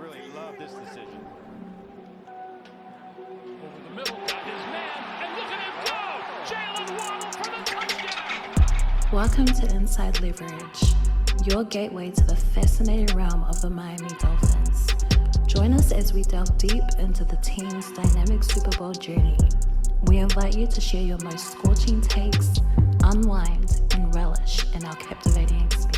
really love this decision. Over the middle, got his man, and look at him go! Jalen Waddle for the touchdown! Welcome to Inside Leverage, your gateway to the fascinating realm of the Miami Dolphins. Join us as we delve deep into the team's dynamic Super Bowl journey. We invite you to share your most scorching takes, unwind, and relish in our captivating experience.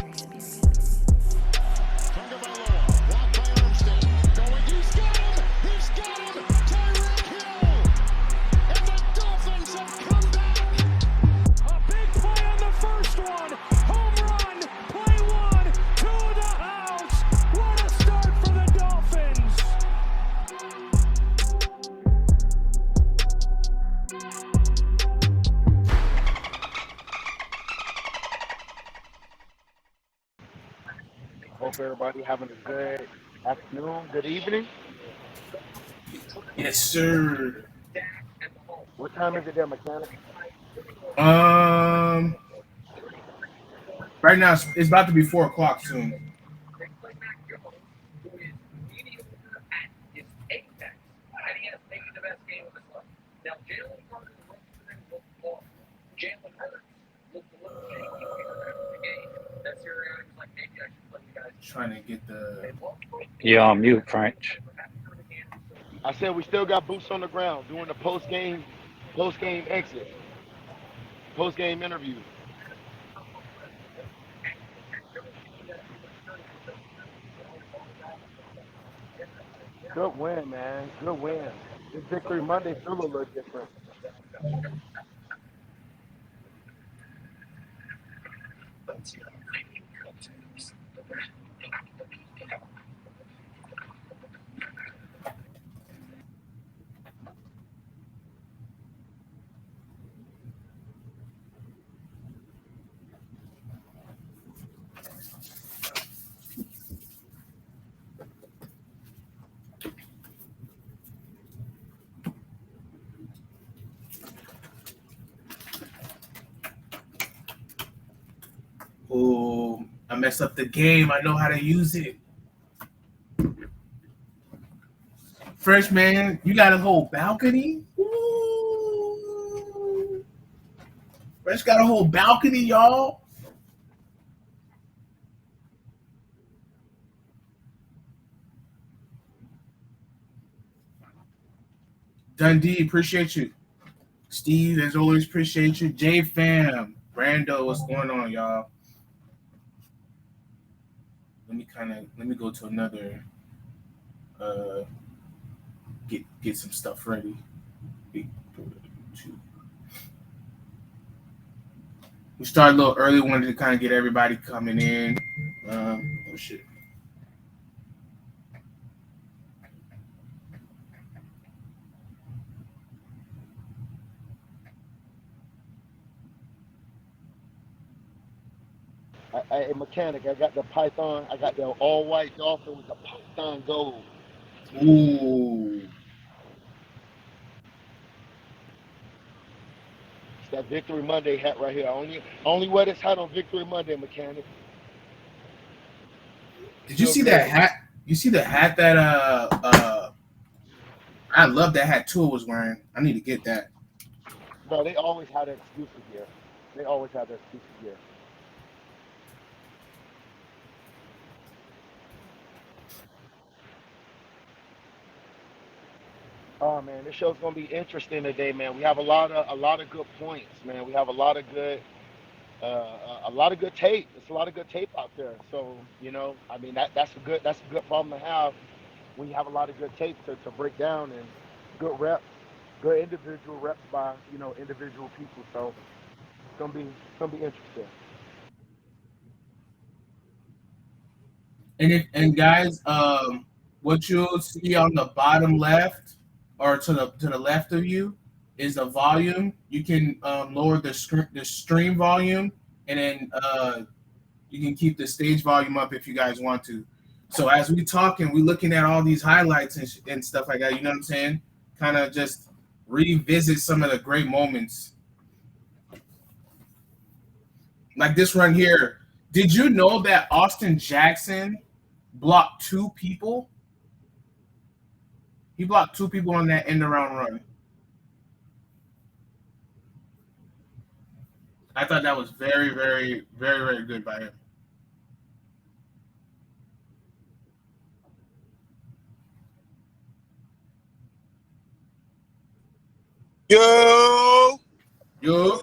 Hope everybody having a good afternoon, good evening. Yes, sir. What time is it there, mechanic? Right now it's about to be 4:00 soon. Trying to get the. Yeah, on mute, French. I said we still got boots on the ground doing the post game exit, post game interview. Good win, man. Good win. This Victory Monday feel a little different. Oh, I messed up the game. I know how to use it. Fresh man, you got a whole balcony? Ooh. Fresh got a whole balcony, y'all. Dundee, appreciate you. Steve, as always, appreciate you. J Fam, Brando, what's going on, y'all? Let me go to another get some stuff ready. We started a little early, wanted to kind of get everybody coming in. Oh shit. Hey, mechanic, I got the Python. I got the all-white Dolphin with the Python gold. Ooh. It's that Victory Monday hat right here. Only wear this hat on Victory Monday, mechanic. Did you see that hat? You see the hat that I love that hat Tua was wearing. I need to get that. No, they always have that exclusive gear. They always have that exclusive gear. Oh man, this show's gonna be interesting today, man. We have a lot of good points, man. We have a lot of good tape. There's a lot of good tape out there. So I mean that's a good problem to have. When you have a lot of good tape to break down and good reps, good individual reps by individual people. So it's gonna be interesting. And guys, what you'll see on the bottom left or to the left of you is a volume. You can lower the stream volume, and then you can keep the stage volume up if you guys want to. So as we talking, we looking at all these highlights and stuff like that. You know what I'm saying? Kind of just revisit some of the great moments. Like this run here. Did you know that Austin Jackson blocked 2 people He blocked 2 people on that end around run. I thought that was very, very, very, very good by him. Yo, Yo,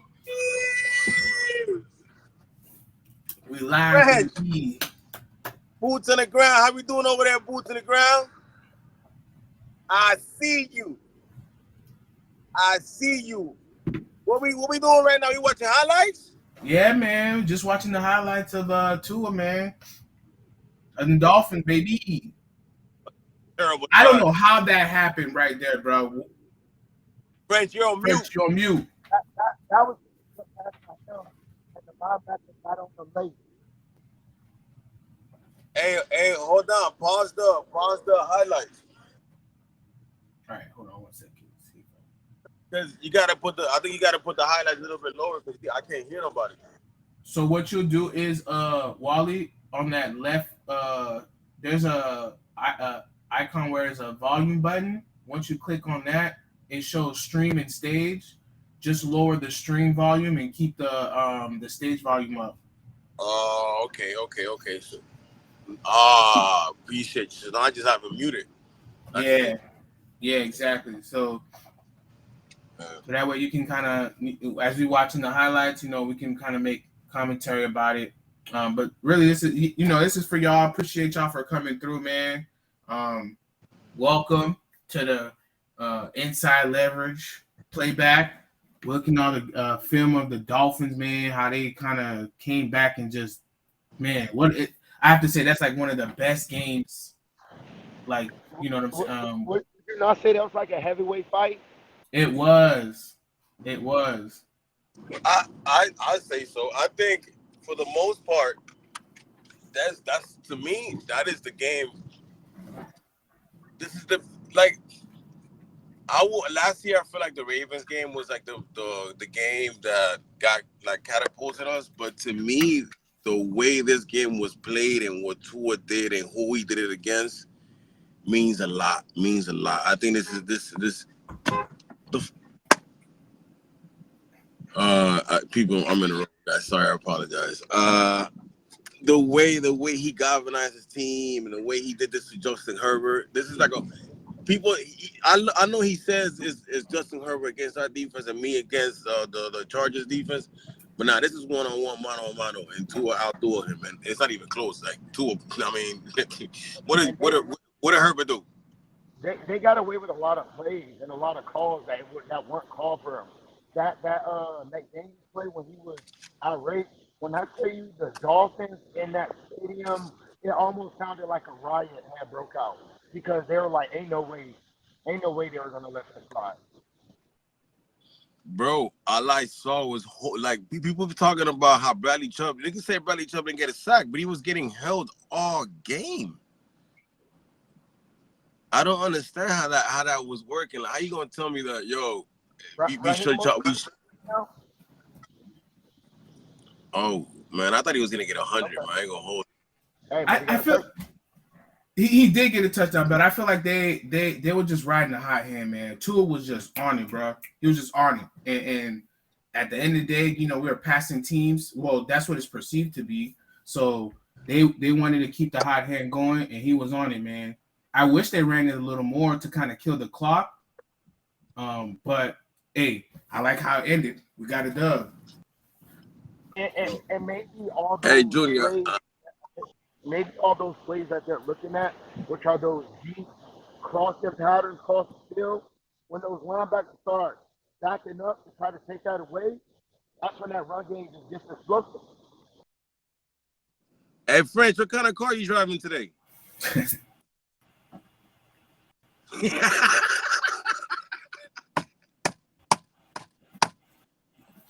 we live Fred, in the boots on the ground. How we doing over there, boots on the ground? I see you. I see you. What we doing right now? You watching highlights? Yeah, man. Just watching the highlights of Tua, man. And Dolphins, baby. Terrible. I don't know how that happened right there, bro. French, you're on French, mute. you're on mute. That was the pass by him, and the linebacker got on the late. Hey, hold on. Pause the highlights. All right, hold on one second. Because you gotta put the. I think you gotta put the highlights a little bit lower because I can't hear nobody. So what you'll do is, Wally, on that left, there's a icon where there's a volume button. Once you click on that, it shows stream and stage. Just lower the stream volume and keep the stage volume up. Oh, okay. So, appreciate you. So now I just have it muted. Yeah, exactly. So that way you can kind of, as we watching the highlights, we can kind of make commentary about it. But really, this is for y'all. Appreciate y'all for coming through, man. Welcome to the Inside Leverage playback. Looking at the film of the Dolphins, man, how they kind of came back and just, man, I have to say that's like one of the best games. Like, you know what I'm saying? Would you not say that was like a heavyweight fight? It was. I say so. I think for the most part, that's to me, that is the game. This is last year I feel like the Ravens game was like the game that got like catapulted us. But to me, the way this game was played and what Tua did and who he did it against means a lot. I think people, I'm in the wrong guys. Sorry, I apologize. The way he galvanized his team and the way he did this to Justin Herbert, this is like I know he says is Justin Herbert against our defense and me against the Chargers defense, but now this is one-on-one, mano-a-mano, and Tua outdoor him, and it's not even close. Like Tua, I mean, what did Herbert do? They got away with a lot of plays and a lot of calls that weren't called for him. That Daniels play when he was irate. When I tell you the Dolphins in that stadium, it almost sounded like a riot had broke out because they were like, ain't no way they were gonna let this slide. Bro, all I saw was like people were talking about how Bradley Chubb. They can say Bradley Chubb didn't get a sack, but he was getting held all game. I don't understand how that was working. Like, how you gonna tell me that, yo? We should. Oh man, I thought he was gonna get 100. Okay. Man, I ain't gonna hold. Hey, I feel he did get a touchdown, but I feel like they were just riding the hot hand, man. Tua was just on it, bro. He was just on it, and at the end of the day, we were passing teams. Well, that's what it's perceived to be. So they wanted to keep the hot hand going, and he was on it, man. I wish they ran it a little more to kind of kill the clock. But hey, I like how it ended. We got a dub. And maybe all those plays that they're looking at, which are those deep crossing patterns across the field, when those linebackers start backing up to try to take that away, that's when that run game just gets explosive. Hey, French, what kind of car are you driving today?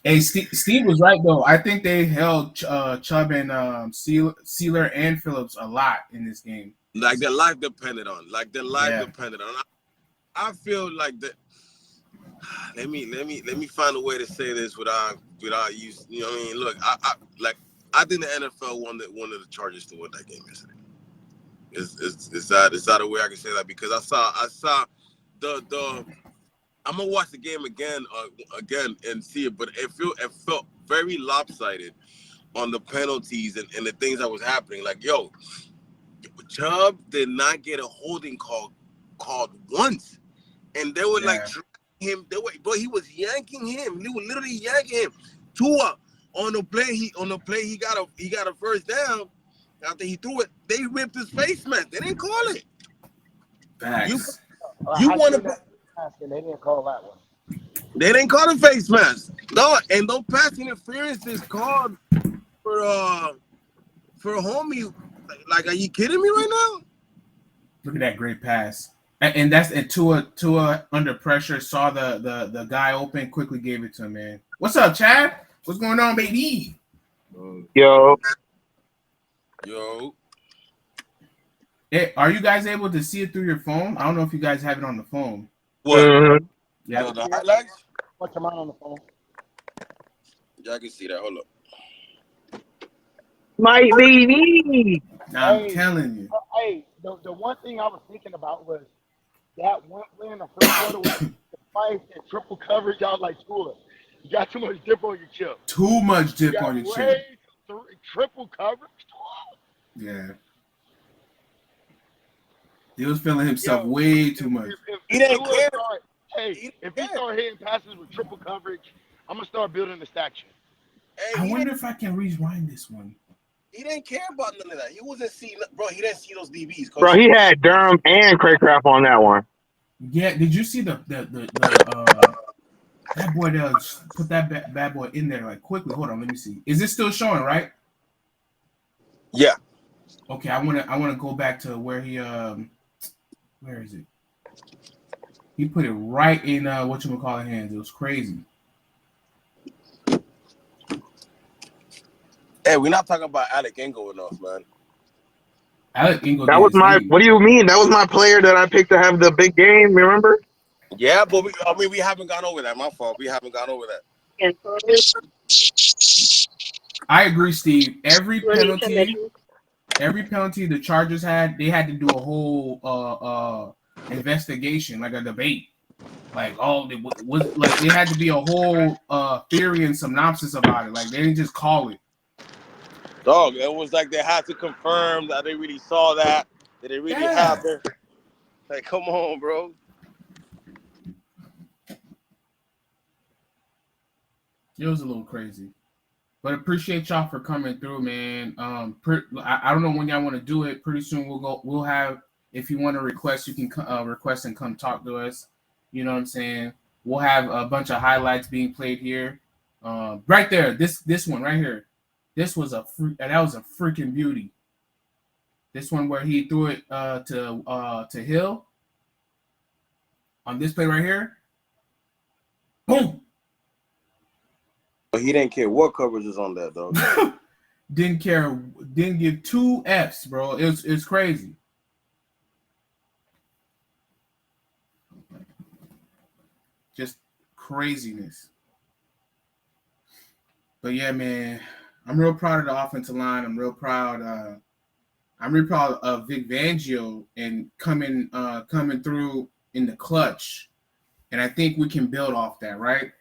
Hey, Steve was right though. I think they held Chubb and Sealer and Phillips a lot in this game. Like their life depended on. I feel like that. Let me find a way to say this without use. You know what I mean? Look, I think the NFL wanted the Chargers to win that game yesterday. Is that a way I can say that? Because I saw I'm gonna watch the game again and see it, but it felt very lopsided on the penalties and the things that was happening. Like, yo, Chubb did not get a holding called once, and they were like him. But he was yanking him. He was literally yanking him. Tua on the play. He got a first down after he threw it. They ripped his face mask. They didn't call it. Facts. You want to? And they didn't call that one. They didn't call the face mask. No, and no pass interference is called for homie. Like, are you kidding me right now? Look at that great pass. And that's Tua under pressure, saw the guy open, quickly gave it to him, man. What's up, Chad? What's going on, baby? Yo. Hey, are you guys able to see it through your phone? I don't know if you guys have it on the phone. What? Mm-hmm. Yeah. The highlights? Watch them out on the phone. Yeah, I can see that. Hold up. Might be me. I'm telling you. Hey, the one thing I was thinking about was that one play in the first quarter was the fight and triple coverage. Y'all like, Tua, you got too much dip on your chip. Too much dip on your chip. Triple coverage. Yeah. He was feeling himself way too much. He didn't care. If he start hitting passes with triple coverage, I'm gonna start building the stack. I wonder if I can rewind this one. He didn't care about none of that. He wasn't seeing, bro. He didn't see those DBs. Bro, he had Durham and Craycraft on that one. Yeah, did you see that boy that put that bad boy in there like quickly? Hold on, let me see. Is this still showing, right? Yeah. Okay, I wanna go back to where he where is it? He put it right in whatchamacallit hands. It was crazy. Hey, we're not talking about Alec Ingle enough, man. Alec Ingle. That was my. What do you mean? That was my player that I picked to have the big game. Remember? Yeah, but we haven't gone over that. My fault. We haven't gone over that. I agree, Steve. Every penalty the Chargers had, they had to do a whole investigation, like a debate. Like, it had to be a whole theory and synopsis about it. Like, they didn't just call it. Dog, it was like they had to confirm that they really saw that it really happened. Like, come on, bro. It was a little crazy. But appreciate y'all for coming through, man. I don't know when y'all want to do it. Pretty soon we'll have, if you want to request, you can request and come talk to us. You know what I'm saying? We'll have a bunch of highlights being played here. Right there, this one right here. That was a freaking beauty. This one where he threw it to Hill. On this play right here. Boom. But he didn't care what coverage is on that, though. Didn't care. Didn't give two Fs, bro. It's crazy. Just craziness. But yeah, man, I'm real proud of the offensive line. I'm real proud of Vic Fangio and coming through in the clutch. And I think we can build off that, right?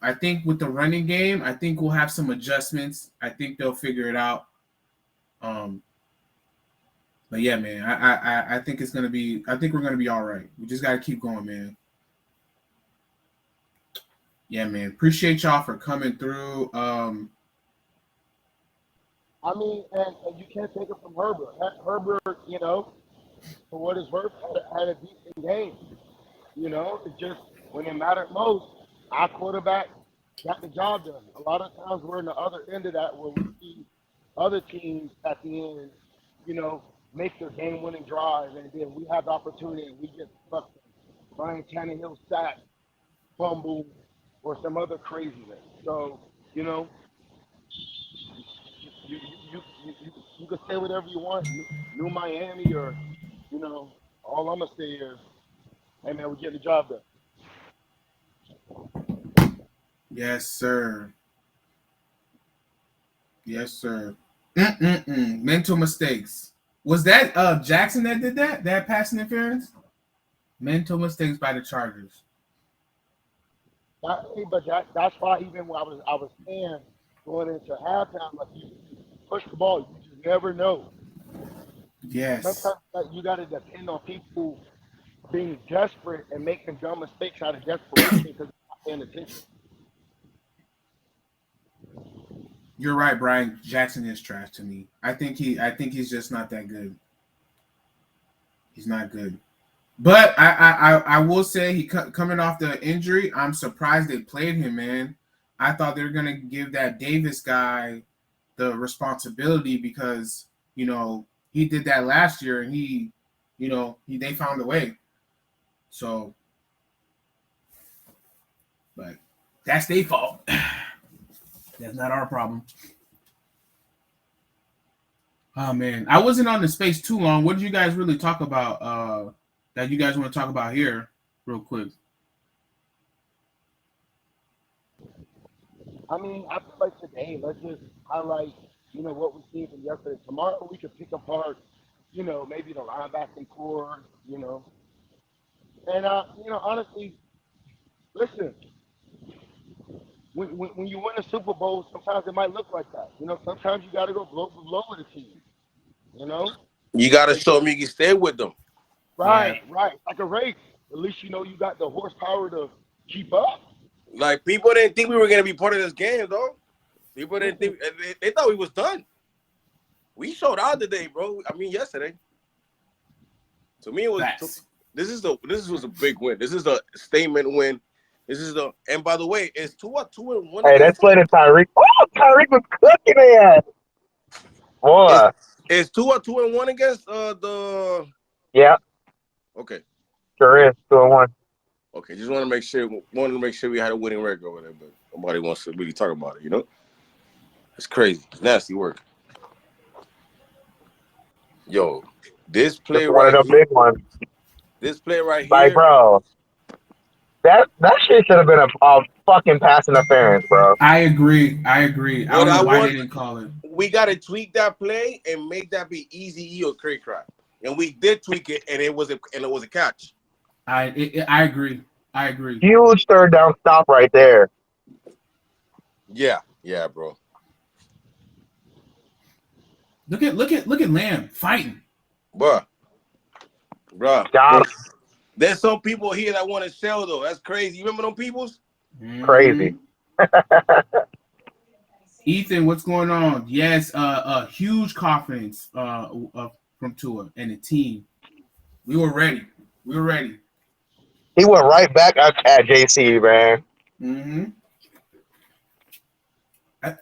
I think with the running game, I think we'll have some adjustments. I think they'll figure it out. But yeah, man, I think we're gonna be all right. We just gotta keep going, man. Yeah, man. Appreciate y'all for coming through. I mean, and you can't take it from Herbert. Herbert, for what it's worth, had a decent game. It's just when it mattered most, our quarterback got the job done. A lot of times we're in the other end of that where we see other teams at the end, make their game-winning drive, and then we have the opportunity and we get fucked. Ryan Tannehill sack, fumble, or some other craziness. So, you can say whatever you want, New Miami, or, all I'm going to say is, hey, man, we're getting the job done. Yes, sir. Yes, sir. Mental mistakes. Was that Jackson that did that? That pass interference? Mental mistakes by the Chargers. That's why even when I was saying going into halftime, like you push the ball, you just never know. Yes. Sometimes you got to depend on people being desperate and making dumb mistakes out of desperation because they're not paying attention. You're right, Brian. Jackson is trash to me. I think he's just not that good. He's not good. But I will say he coming off the injury, I'm surprised they played him, man. I thought they were gonna give that Davis guy the responsibility because he did that last year and they found a way. So, but that's their fault. That's not our problem. Oh man, I wasn't on the space too long. What did you guys really talk about? That you guys want to talk about here, real quick? I mean, I feel like today, let's just highlight, what we seen from yesterday. Tomorrow we could pick apart, maybe the linebacking core, And honestly, listen, when you win a Super Bowl, sometimes it might look like that. Sometimes you got to go blow for blow with a team. You got to show them you can stay with them. Right. Like a race. At least you got the horsepower to keep up. Like, people didn't think we were going to be part of this game, though. People didn't think – they thought we was done. We showed out today, bro. I mean, yesterday. To me, it was – this was a big win. This is a statement win. And by the way, it's 2-2-1. Hey, that's playing Tyreek. Oh, Tyreek was cooking it. Boy. It's 2-2-1 against the – Yeah. Okay. Sure is 2-1. Okay, just wanted to make sure we had a winning record over there, but nobody wants to really talk about it, It's crazy. It's nasty work. Yo, this play Just one right of them here. big ones. This play right here. Like, bro, that shit should have been a fucking pass interference, bro. I agree. I don't know why they didn't call it. We got to tweak that play and make that be easy or cray crack. And we did tweak it, and it was a catch. I agree. Huge third down stop right there. Yeah, bro. Look at Lamb fighting. Bruh. Got him. There's some people here that want to sell, though. That's crazy. You remember them peoples? Crazy. Ethan, what's going on? Yes, huge confidence from Tua and the team. We were ready. He went right back at JC, man. Mm-hmm.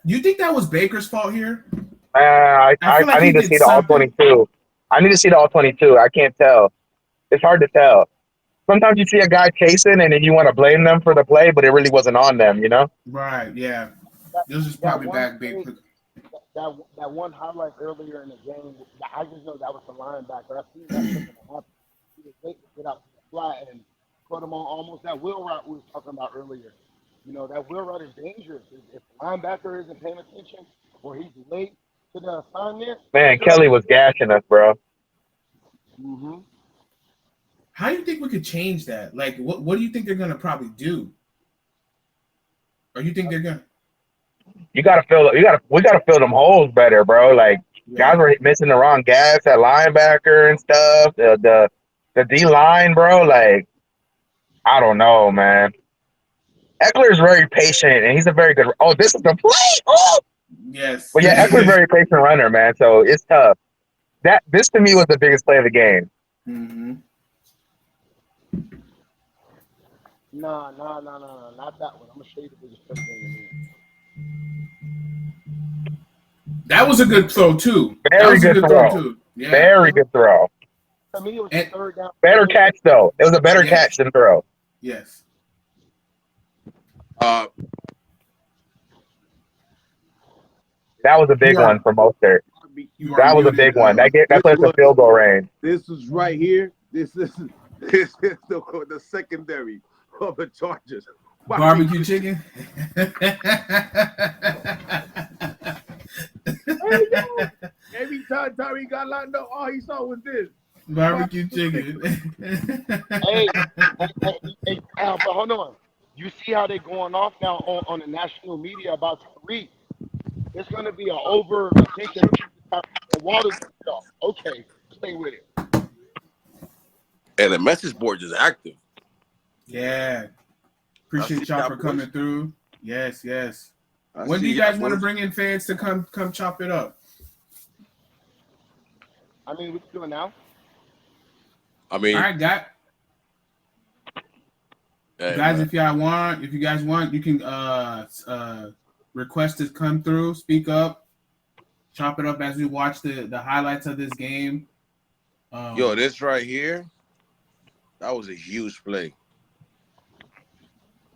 You think that was Baker's fault here? I need to see the all 22. I need to see the all 22. I can't tell. It's hard to tell. Sometimes you see a guy chasing and then you want to blame them for the play, but it really wasn't on them, Right, yeah. This is probably back Baker. That one highlight earlier in the game, I just know that was the linebacker. I seen that happen. He was waiting to get out to the flat and put him on almost that wheel route we was talking about earlier. That wheel route is dangerous. If the linebacker isn't paying attention or he's late to the assignment. Man, Kelly was gashing us, bro. Mm-hmm. How do you think we could change that? Like, what do you think they're going to probably do? Or you think they're going to? We gotta fill them holes better, bro. Like, guys were missing the wrong gas at linebacker and stuff. The D line, bro. Like, I don't know, man. Eckler's very patient, and he's a very good. Oh, this is the play. Oh, yes. Well, yeah, Eckler's very patient runner, man. So it's tough. This to me was the biggest play of the game. Mm-hmm. No, not that one. I'm gonna show you the biggest play of the game. That was a good throw too. Very good throw. Yeah. Very good throw. To me, it was the third down. Better catch though. It was a better catch than throw. Yes. That was a big one for Mostert. That was a big one. That puts the field goal range. This was right here. This is the secondary of the Chargers. Barbecue chicken. Every time Tyreek got lined up, all he saw was this. Barbecue chicken. Hey, but hold on. You see how they're going off now on the national media about Tyreek? It's going to be an over attention. Water. Okay, play with it. And the message board is active. Yeah. Appreciate y'all for coming through. Yes. When do you guys want to bring in fans to come chop it up? I mean, we can do it now. I mean, all right, guys. Hey, guys, man. if you guys want, you can request to come through, speak up, chop it up as we watch the highlights of this game. Yo, this right here, that was a huge play.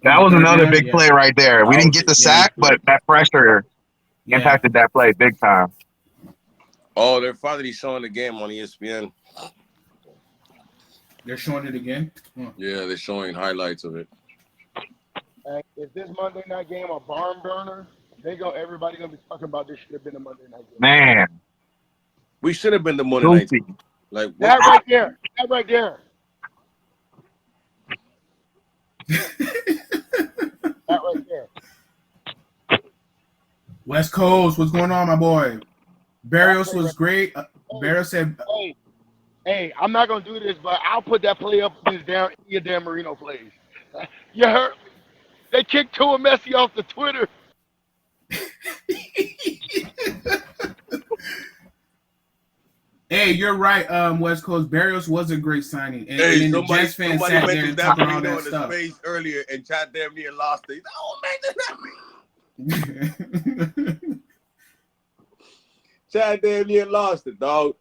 That was another big play right there. We didn't get the sack, but that pressure impacted that play big time. Oh, they're finally showing the game on ESPN. They're showing it again? Yeah, they're showing highlights of it. If this Monday night game a barn burner, everybody gonna be talking about this should have been a Monday night game. Man, we should have been the Monday night game. Like that right there. That right there. That right there. West Coast, what's going on, my boy? Barrios was great. Barrios said, Hey, I'm not gonna do this, but I'll put that play up in your Dan Marino plays. You heard me? They kicked Tua Messi off the Twitter. Hey, you're right, West Coast. Barrios was a great signing. And, hey, and the Jets fans sat there and talking all that stuff. Space earlier and chat damn near lost it. Oh, man, Chad damn near lost it, dog.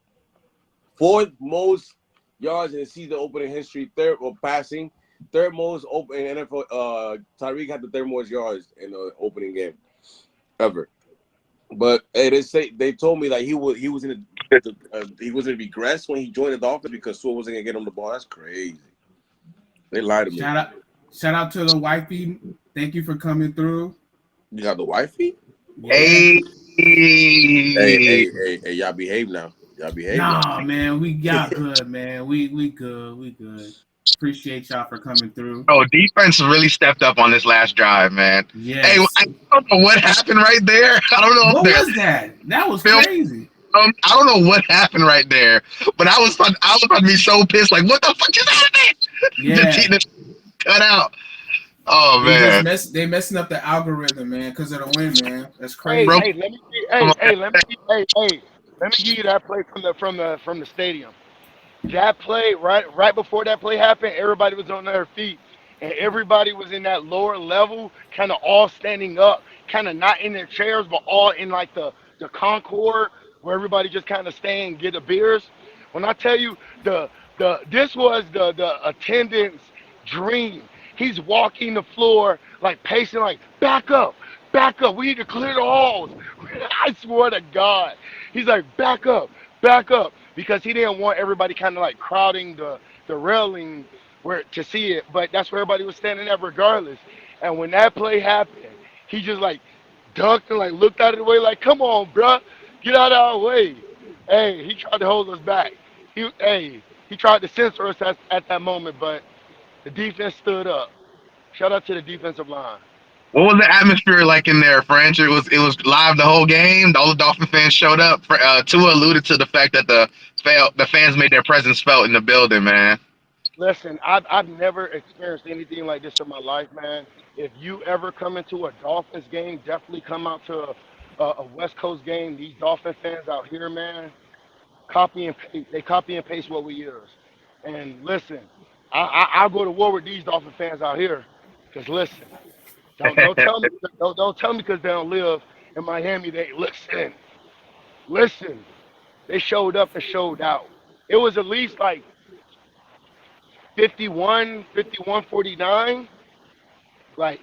Fourth most yards in the season opening history, third most open in NFL. Tyreek had the third most yards in the opening game ever. But hey, they told me that he was in he was going to regress when he joined the Dolphins because Sewell wasn't going to get him the ball. That's crazy. They lied to me. Shout out to the wifey. Thank you for coming through. You got the wifey? Yeah. Hey, y'all behave now. Nah, man, we got good, man. We good. Appreciate y'all for coming through. Oh, defense really stepped up on this last drive, man. Yes. Hey, I don't know what happened right there. I don't know. What was that? That was crazy. I don't know what happened right there, but I was about to be so pissed. Like, what the fuck is happening? Yeah. Cut out. Oh man. They messing up the algorithm, man, because of the win, man. That's crazy. Hey, let me give you that play from the stadium. That play right before that play happened, everybody was on their feet, and everybody was in that lower level, kind of all standing up, kind of not in their chairs, but all in like the concord where everybody just kind of stay and get the beers. When I tell you this was the attendance dream. He's walking the floor like pacing, like back up. We need to clear the halls. I swear to God, he's like back up, because he didn't want everybody kind of like crowding the railing to see it. But that's where everybody was standing at regardless. And when that play happened, he just like ducked and like looked out of the way, like, come on, bruh, get out of our way. Hey, he tried to hold us back. He tried to censor us at that moment, but the defense stood up. Shout out to the defensive line. What was the atmosphere like in there, French? It was live the whole game. All the Dolphin fans showed up. Tua alluded to the fact that the fans made their presence felt in the building, man. Listen, I've never experienced anything like this in my life, man. If you ever come into a Dolphins game, definitely come out to a West Coast game. These Dolphin fans out here, man, copy and paste what we use. And listen, I'll go to war with these Dolphin fans out here. Because listen, don't tell me because they don't live in Miami. They listen. They showed up and showed out. It was at least like 51-49. Like,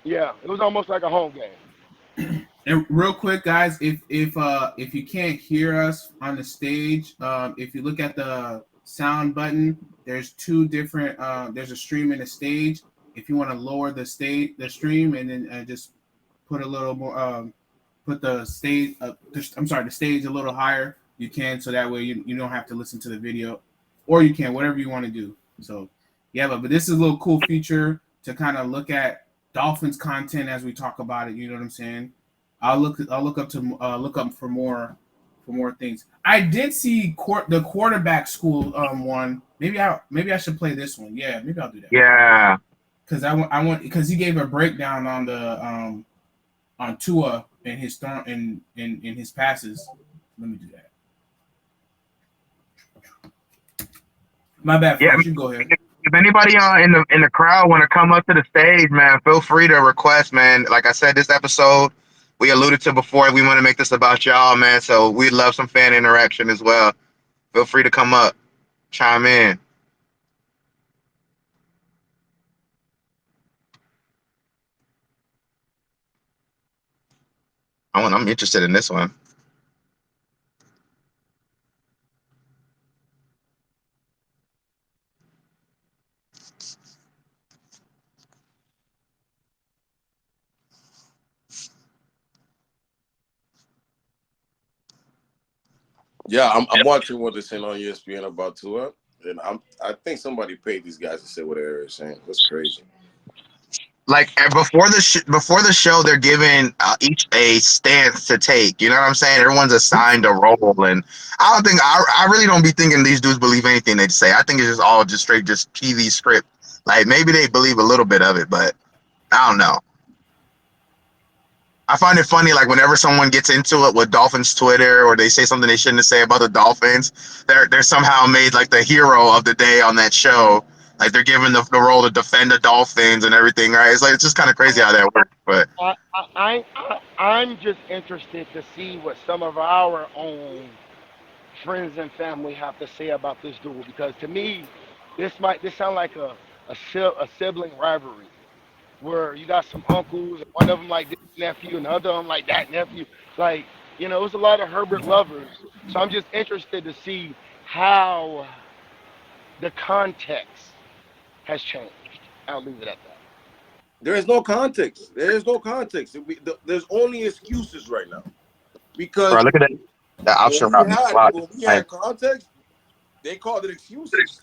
yeah, it was almost like a home game. And real quick, guys, if you can't hear us on the stage, if you look at the sound button, there's two different. There's a stream and a stage. If you want to lower the stream, and then just put a little more, put the stage. The stage a little higher. You can, so that way you don't have to listen to the video, or you can whatever you want to do. So yeah, but this is a little cool feature to kind of look at Dolphins content as we talk about it. You know what I'm saying? I'll look up for more things. I did see the quarterback school one. Maybe I should play this one. Yeah, maybe I'll do that. Yeah. Because I want because he gave a breakdown on the on Tua and his in his passes. Let me do that. My bad, Yeah. French. You go ahead. If anybody in the crowd want to come up to the stage, man, feel free to request, man. Like I said, this episode we alluded to before, we want to make this about y'all, man. So we'd love some fan interaction as well. Feel free to come up, chime in. I'm interested in this one. Yeah, I'm watching what they're saying on ESPN about Tua, and I think somebody paid these guys to say what they're saying. That's crazy. Like before the show, they're giving each a stance to take. You know what I'm saying? Everyone's assigned a role, and I really don't be thinking these dudes believe anything they say. I think it's just all just straight just TV script. Like maybe they believe a little bit of it, but I don't know. I find it funny, like whenever someone gets into it with Dolphins Twitter or they say something they shouldn't say about the Dolphins, they're somehow made like the hero of the day on that show. Like they're given the role to defend the Dolphins and everything, right? It's like it's just kind of crazy how that works. But I'm just interested to see what some of our own friends and family have to say about this duel because to me, this sound like a sibling rivalry where you got some uncles and one of them like this nephew and the other one like that nephew. Like it's a lot of Herbert lovers. So I'm just interested to see how the context has changed. I'll leave it at that. There is no context. There is no context. There's only excuses right now bro, because look at that option route. Wow. when we had context, they called it excuses.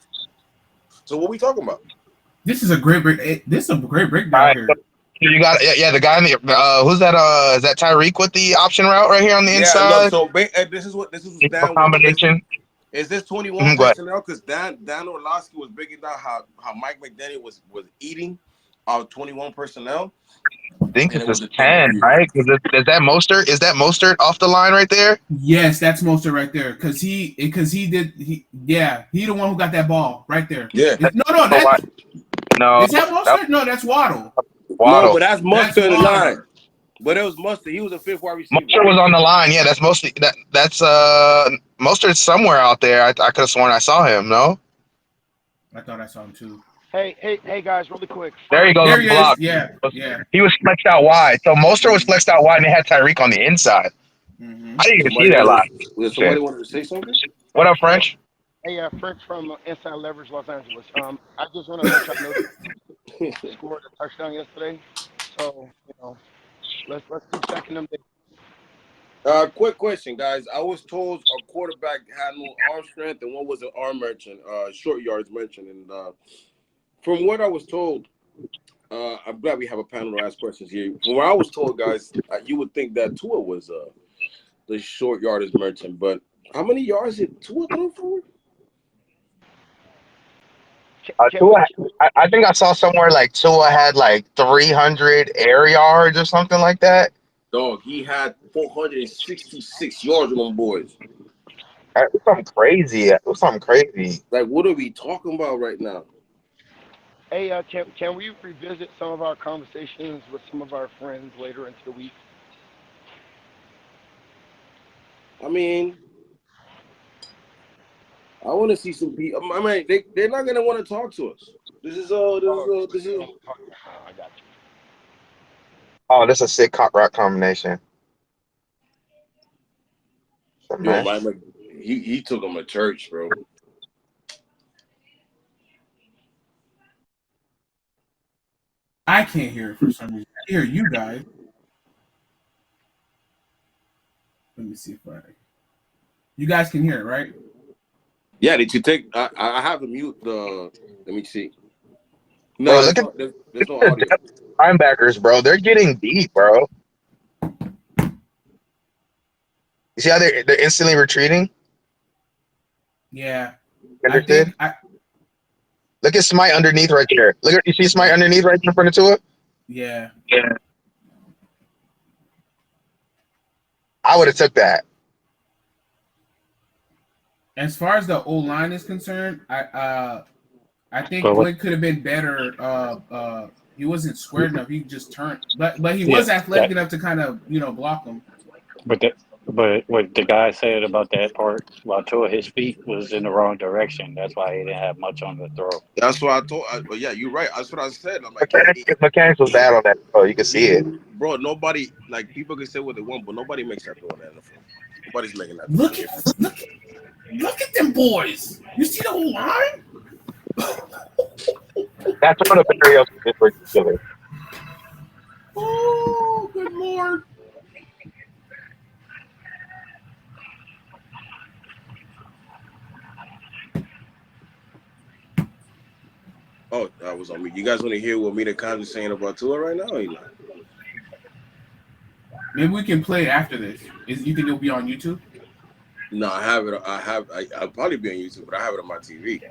So what we talking about? This is a great break. This is a great All breakdown right, here. so you got the guy in the who's that? Is that Tyreek with the option route right here on the Yeah, look. inside? So this is what Dan was. Combination. Is this 21 Go ahead. personnel? Because Dan Orlovsky was breaking down how Mike McDaniel was eating our 21 personnel. I think And this it was is a 10, right? Is that Mostert? Is that Mostert off the line right there? Yes, that's Mostert right there. Because he the one who got that ball right there. Yeah. No, Is that Mostert? No, that's Waddle. No, Waddle. but that's Mustard in the Waddle. line. But it was Mustard. He was a fifth wide receiver. Mostert was on the line. Yeah, that's mostly that's Mostert's somewhere out there. I could have sworn I saw him. No, I thought I saw him too. Hey, guys, really quick. there he goes. There On he the block. is. Yeah. He was flexed out wide. So Mostert was flexed out wide, and they had Tyreek on the inside. Mm-hmm. I didn't even see that live. Somebody wanted to say something? What up, French? Hey, French from Inside Leverage, Los Angeles. I just want to let y'all know he scored a touchdown yesterday. So let's keep stacking them. Quick question, guys. I was told a quarterback had no arm strength and one was an arm merchant, short yards merchant. And from what I was told, I'm glad we have a panel to ask questions here. From what I was told, guys, you would think that Tua was the short yardage merchant, but how many yards did Tua throw for? I think I saw somewhere like Tua had like 300 air yards or something like that. Dog, he had 466 yards on them boys. It was something crazy. It was something crazy. Like, what are we talking about right now? Hey, can we revisit some of our conversations with some of our friends later into the week? I mean, I want to see some people. I mean, they're not gonna want to talk to us. This is. I got you. Oh, this is a sick rock combination. Yo, Mike, he took him to church, bro. I can't hear it for some reason. I hear you guys. Let me see if I. You guys can hear it, right? Yeah, did you take? I have to mute the. Let me see. Bro, No, look at there's no audio. the linebackers, bro. They're getting deep, bro. You see how they're instantly retreating? Yeah. I Understood? think Look at Smite underneath right there. Look at you see Smite underneath right in front of Tua? yeah. Yeah. I would have took that. As far as the old line is concerned, I think But what? Glenn could have been better. He wasn't squared enough. He just turned, but he Yeah, was athletic enough to kind of block him. but what the guy said about that part, about Tua, his feet was in the wrong direction. That's why he didn't have much on the throw. That's what I told. But yeah, you're right. That's what I said. I'm like, Mechanics was bad on that, bro. You can see it. bro, nobody like people can say what they want, but nobody makes that throw in the NFL. Nobody's making that. Look at them boys. You see the whole line? That's one of the areas is ridiculous. Oh, good Lord. Oh, that was on me. You guys want to hear what Mina Khan is saying about Tua right now? Or you not? Maybe we can play it after this. You think it'll be on YouTube? No, I have it. I'll probably be on YouTube, but I have it on my TV.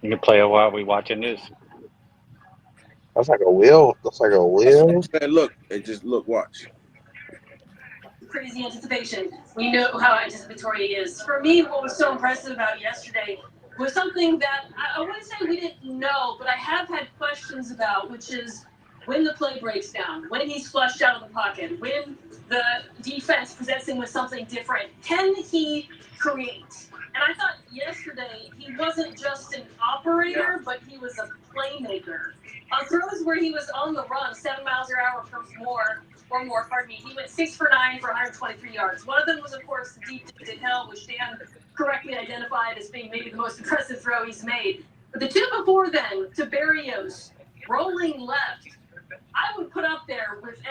You can play it while we watching this. That's like a wheel. Looks like a wheel. Man, look, watch. Crazy anticipation. We know how anticipatory he is. For me, what was so impressive about yesterday was something that I wouldn't say we didn't know, but I have had questions about, which is when the play breaks down, when he's flushed out of the pocket, when the defense presents him with something different, can he create? And I thought yesterday he wasn't just an operator, but he was a playmaker. On throws where he was on the run, 7 miles per hour or more, he went 6 for 9 for 123 yards. One of them was, of course, the deep to hell, which Dan correctly identified as being maybe the most impressive throw he's made. But the two before then, to Berrios, rolling left, I would put up there with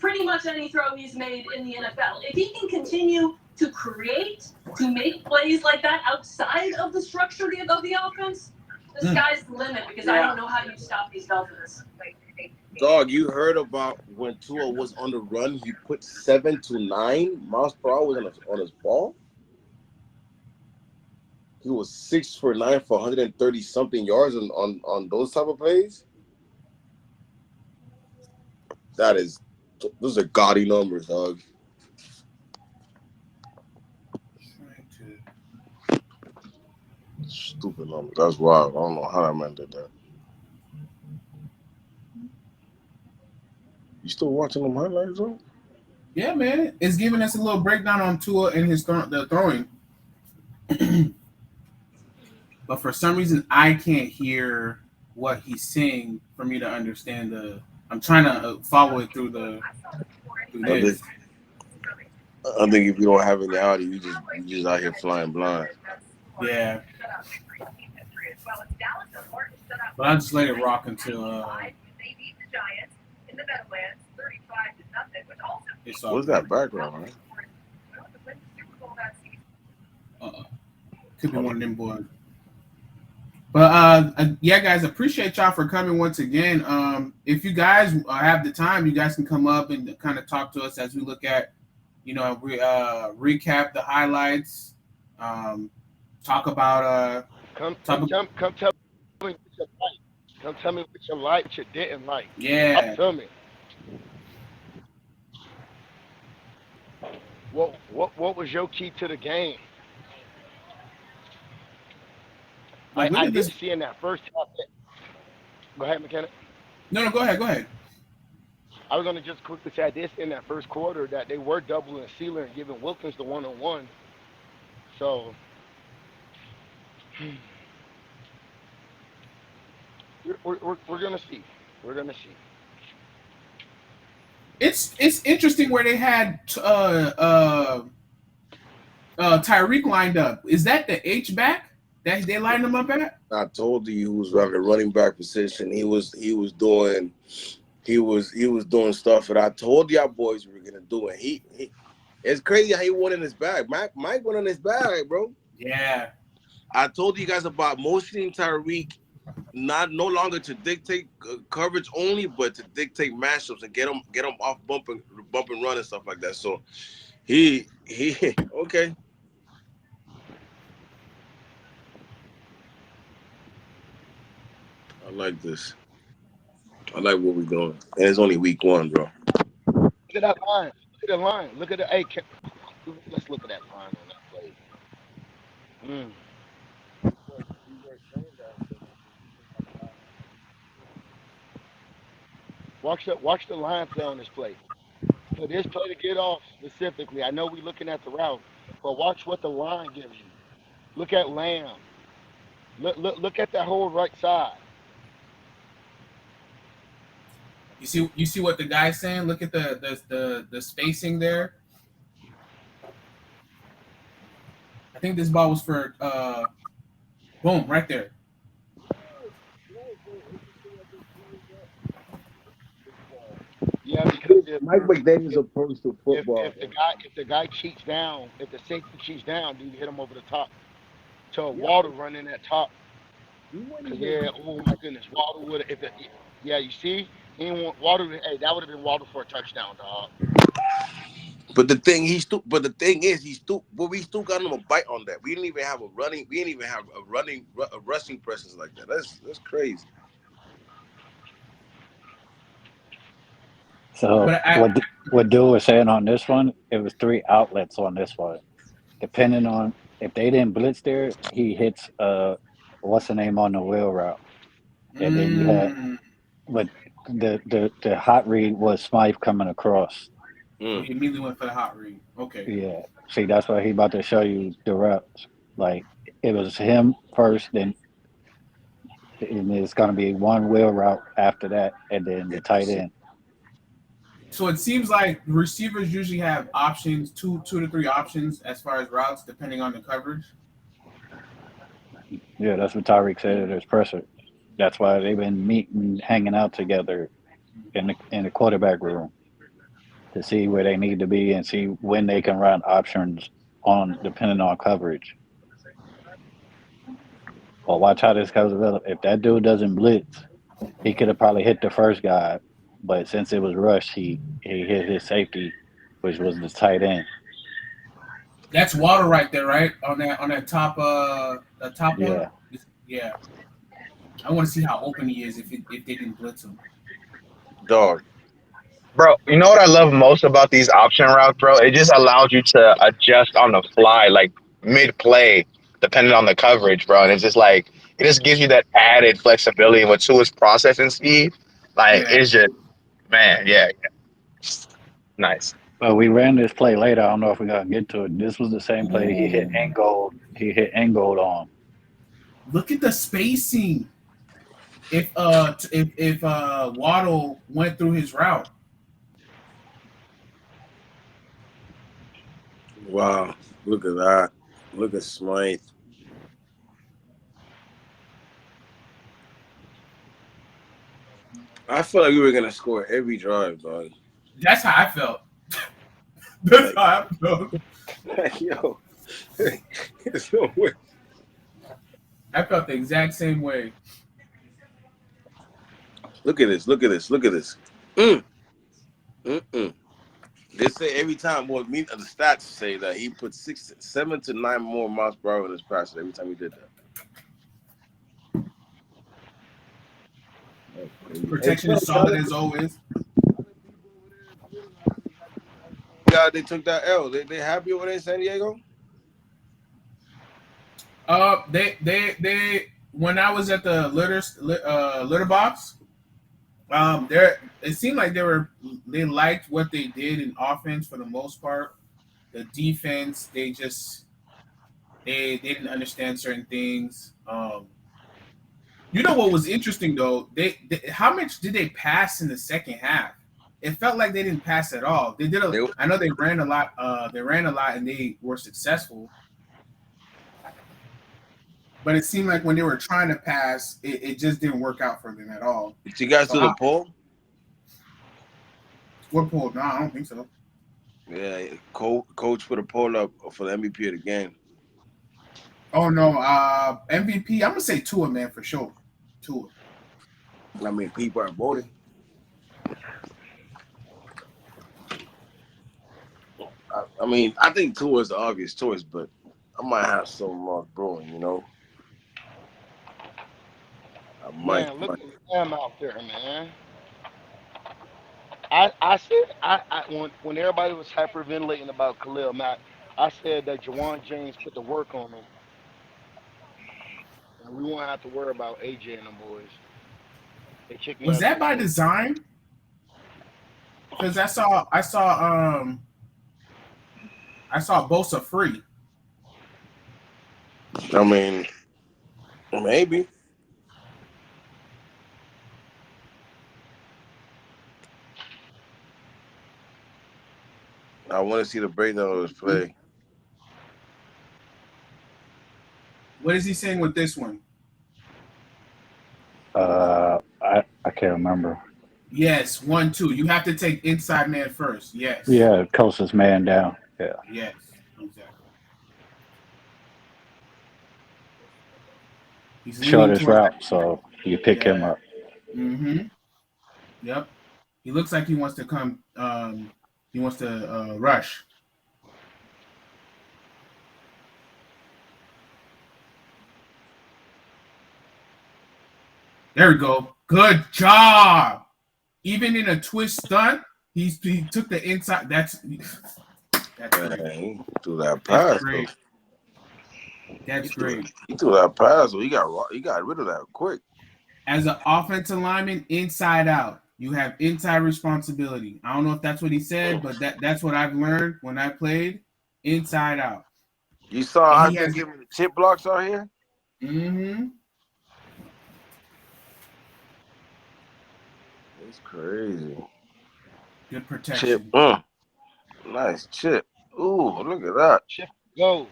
pretty much any throw he's made in the NFL. If he can continue to create, to make plays like that outside of the structure of the offense, the sky's the limit, because I don't know how you stop these Dolphins. Dog, you heard about when Tua was on the run, he put 7 to 9 miles per hour on his ball? He was 6 for 9 for 130 something yards on those type of plays. Those are gaudy numbers, dog. Stupid numbers. That's wild. I don't know how that man did that. You still watching them highlights, though? Yeah, man. It's giving us a little breakdown on Tua and his the throwing. But for some reason, I can't hear what he's saying for me to understand I'm trying to follow it through this. I think if you don't have any audio, you just out here flying blind. Yeah. But I'll just let it rock until it's all. What's that background, man? Could be one of them boys. But yeah, guys, appreciate y'all for coming once again. If you guys have the time, you guys can come up and kind of talk to us as we look at, recap the highlights. Talk about Come tell me what you like. Come tell me what you liked, what you didn't like. Yeah. Tell me. What was your key to the game? I did see in that first half. Go ahead, McKenna. No, go ahead. I was going to just quickly say this in that first quarter that they were doubling Sealer and giving Wilkins the one-on-one. So we're going to see. We're going to see. It's interesting where they had Tyreek lined up. Is that the H back that they lined him up at? I told you he was running the running back position. He was doing he was doing stuff that I told y'all boys we were gonna do, and he it's crazy how he went in his bag. Mike went in his bag, bro. Yeah. I told you guys about motioning Tyreek, no longer to dictate coverage only, but to dictate matchups and get him off bump and run and stuff like that. So he okay. I like this. I like where we're going. And it's only week 1, bro. Look at that line. Look at the line. Look at the. Hey, let's look at that line on that play. Mm. Watch the line play on this play. For this play to get off specifically, I know we're looking at the route, but watch what the line gives you. Look at Lamb. Look at that whole right side. You see what the guy's saying? Look at the spacing there. I think this ball was for boom, right there. Yeah, because Mike McDaniel's approach to football. if the guy cheats down, if the safety cheats down, then you hit him over the top. So Water running that top. Yeah, oh my goodness, Water would have. Yeah, you see, he didn't want Water. Hey, that would have been Water for a touchdown, dog. But the thing is but we still got him a bite on that. We didn't even have a rushing presence like that. That's crazy. So what Dude was saying on this one, it was 3 outlets on this one. Depending on if they didn't blitz there, he hits what's the name on the wheel route. And then you had but the hot read was Smythe coming across. So he immediately went for the hot read. Okay. Yeah. See, that's why he about to show you the routes. Like it was him first, then and it's gonna be one wheel route after that, and then the tight end. So it seems like receivers usually have options, two to 3 options as far as routes, depending on the coverage. Yeah, that's what Tyreek said at his presser. That's why they've been meeting, hanging out together in the quarterback room to see where they need to be and see when they can run options on depending on coverage. Well, watch how this goes develop. If that dude doesn't blitz, he could have probably hit the first guy, but since it was rushed, he hit his safety, which was the tight end. That's Water right there, right on that top top Yeah. one. Yeah. I want to see how open he is if they didn't blitz him. Dog. Bro, you know what I love most about these option routes, bro? It just allows you to adjust on the fly, like mid play, depending on the coverage, bro. And it's just like it just gives you that added flexibility with Tua's processing speed. Like Yeah. it's just man, yeah. Nice. But we ran this play later. I don't know if we're gonna get to it. This was the same play he hit Engold. He hit Engold on. Look at the spacing. If Waddle went through his route. Wow. Look at that. Look at Smythe. I feel like we were gonna score every drive, dog. That's how I felt. That's how I felt. Yo. There's no way. I felt the exact same way. Look at this. They say every time, well, the stats say that he put 7 to 9 more miles per hour in his passer every time he did that. Protection is solid as always. Yeah, they took that L. They happy over there in San Diego? They when I was at the litter box, it seemed like they liked what they did in offense for the most part. The defense, they didn't understand certain things. You know what was interesting though? They how much did they pass in the second half? It felt like they didn't pass at all. I know they ran a lot. And they were successful. But it seemed like when they were trying to pass, it just didn't work out for them at all. Did you guys do the poll? Four poll? No, I don't think so. Yeah, coach put a poll up for the MVP of the game. Oh no, MVP. I'm gonna say Tua, man, for sure. Tua. I mean, people are voting. I mean, I think Tua is the obvious choice, but I might have some brewing, you know. I might. Man, look at Lamb out there, man. I said when everybody was hyperventilating about Khalil Mack, I said that Jawan James put the work on him, and we won't have to worry about AJ and them boys. They kicked me Was out of that the by game. design? Because I saw Bosa free. I mean, maybe. I want to see the breakdown of this play. What is he saying with this one? I can't remember. Yes, 1-2. You have to take inside man first. Yes. Yeah, closest man down. Yeah. Yes, exactly. He's leaning Shortest towards route, so you pick him up. Mm-hmm. Yep. He looks like he wants to come. He wants to rush. There we go. Good job. Even in a twist stunt, he took the inside. That's great. He threw that That's pass. great. That's great. He threw that pass, so he got rid of that quick. As an offensive lineman, inside out, you have inside responsibility. I don't know if that's what he said, but that's what I've learned when I played. Inside out. You saw how they giving the chip blocks out here? Mm-hmm. It's crazy. Good protection. Chip. Nice chip. Ooh, look at that. Chip, go.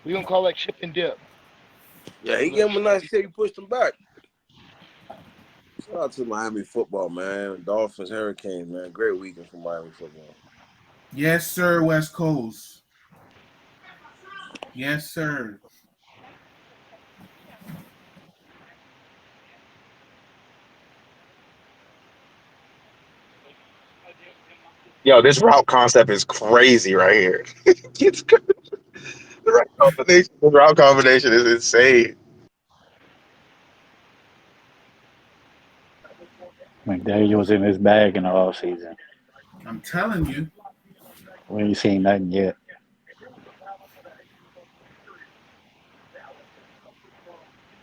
We gonna call that chip and dip. Yeah, he gave him a nice chip. He pushed him back. Shout out to Miami football, man. Dolphins, Hurricanes, man. Great weekend for Miami football. Yes, sir, West Coast. Yes, sir. Yo, this route concept is crazy right here. It's good. The route combination is insane. McDaniel was in his bag in the offseason. I'm telling you. We ain't seen nothing yet.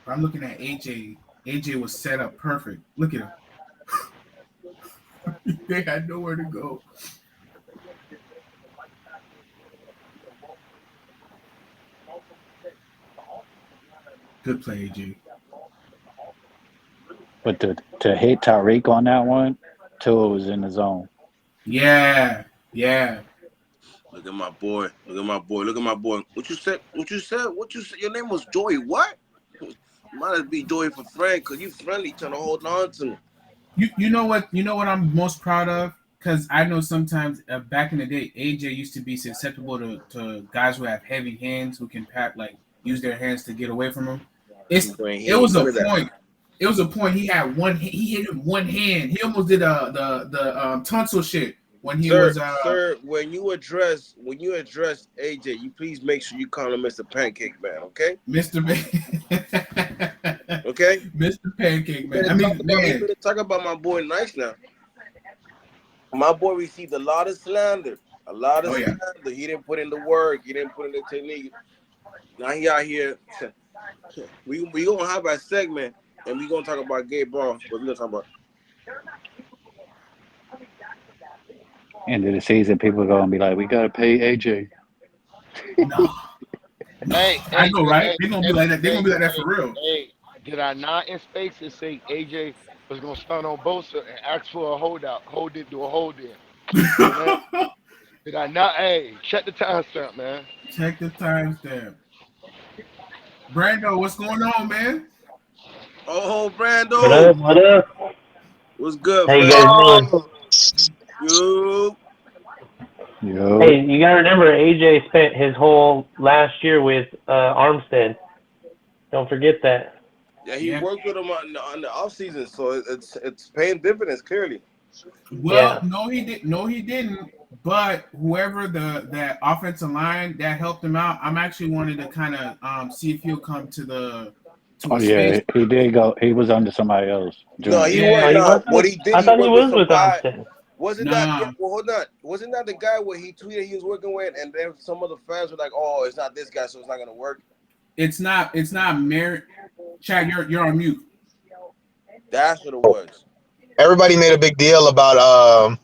I'm looking at AJ. AJ was set up perfect. Look at him. They had nowhere to go. Good play, AJ. But to hit Tyreek on that one, Tua was in the zone. Yeah. Look at my boy. What you said? Your name was Joey what? Might as be Joey for friend, because you friendly trying to hold on to me. You know what I'm most proud of? Because I know sometimes back in the day, AJ used to be susceptible to guys who have heavy hands who can use their hands to get away from him. It was a point. It was a point he had one. He hit him one hand. He almost did the tonsil shit when he was. Sir, when you address AJ, you please make sure you call him Mr. Pancake Man, okay? Mr. Okay? Mr. Pancake Man. Talk about my boy nice now. My boy received a lot of slander. Slander. He didn't put in the work. He didn't put in the technique. Now he out here. We gonna have a segment, and we gonna talk about gay ball. But we gonna talk about. End of the season, people are gonna be like, "We gotta pay AJ." No. Hey, I know, right? They're gonna be like that. They're gonna be like that for real. Hey, did I not in spaces say AJ was gonna start on Bosa and ask for a holdout? Do a hold in. Did I not? Hey, check the timestamp, man. Check the timestamp. Brando, what's going on, man? Oh, Brando. What up? What's good, How you Brando? guys doing? You. Yo, Hey, you gotta remember, AJ spent his whole last year with Armstead. Don't forget that. Yeah, he Yeah. worked with him on the off season, so it's paying dividends clearly. Well, Yeah. no, he did. No, he didn't. But whoever that offensive line that helped him out, I'm actually wanting to kind of see if he'll come to oh a yeah, space. he did go. He was under somebody else No, during he the Yeah, worked. Oh, he Nah, what wasn't. he did, I he thought he worked with was some with guy. Armstead. Wasn't that? Yeah, nah, well, hold on. Wasn't that the guy where he tweeted he was working with, and then some of the fans were like, "Oh, it's not this guy, so it's not gonna work." it's not. It's not merit. Chad, you're on mute. That's what it was. Everybody made a big deal about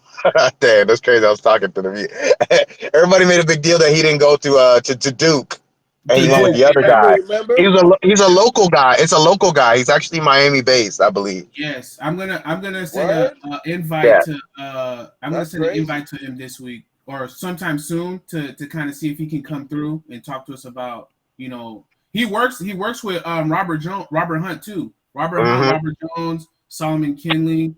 damn, that's crazy. I was talking to the Everybody made a big deal that he didn't go to Duke, and To he went with Duke, the other yeah. guy. Remember? He's a local guy. It's a local guy. He's actually Miami based, I believe. Yes, I'm gonna send Word? a invite Yeah. to I'm gonna That's send an crazy. invite to him this week or sometime soon to kind of see if he can come through and talk to us about he works with Robert Hunt too. Robert Hunt, hmm Robert Jones, Solomon Kinley,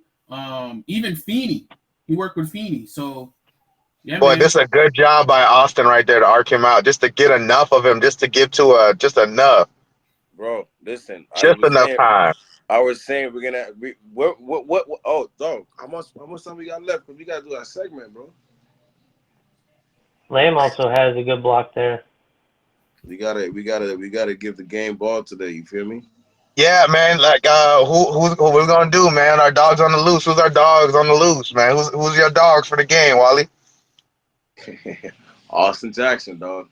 even Feeney. He worked with Feeney. So yeah, Boy, man. this is a good job by Austin right there to arc him out, just to get enough of him, just to give to just enough, Bro, listen, just enough time. I was saying we're gonna what oh dog, how much time we got left? Because we gotta do our segment, bro. Lamb also has a good block there. We gotta give the game ball today, you feel me? Yeah, man. Like, who we gonna do, man? Our dogs on the loose. Who's our dogs on the loose, man? Who's your dogs for the game, Wally? Austin Jackson, dog.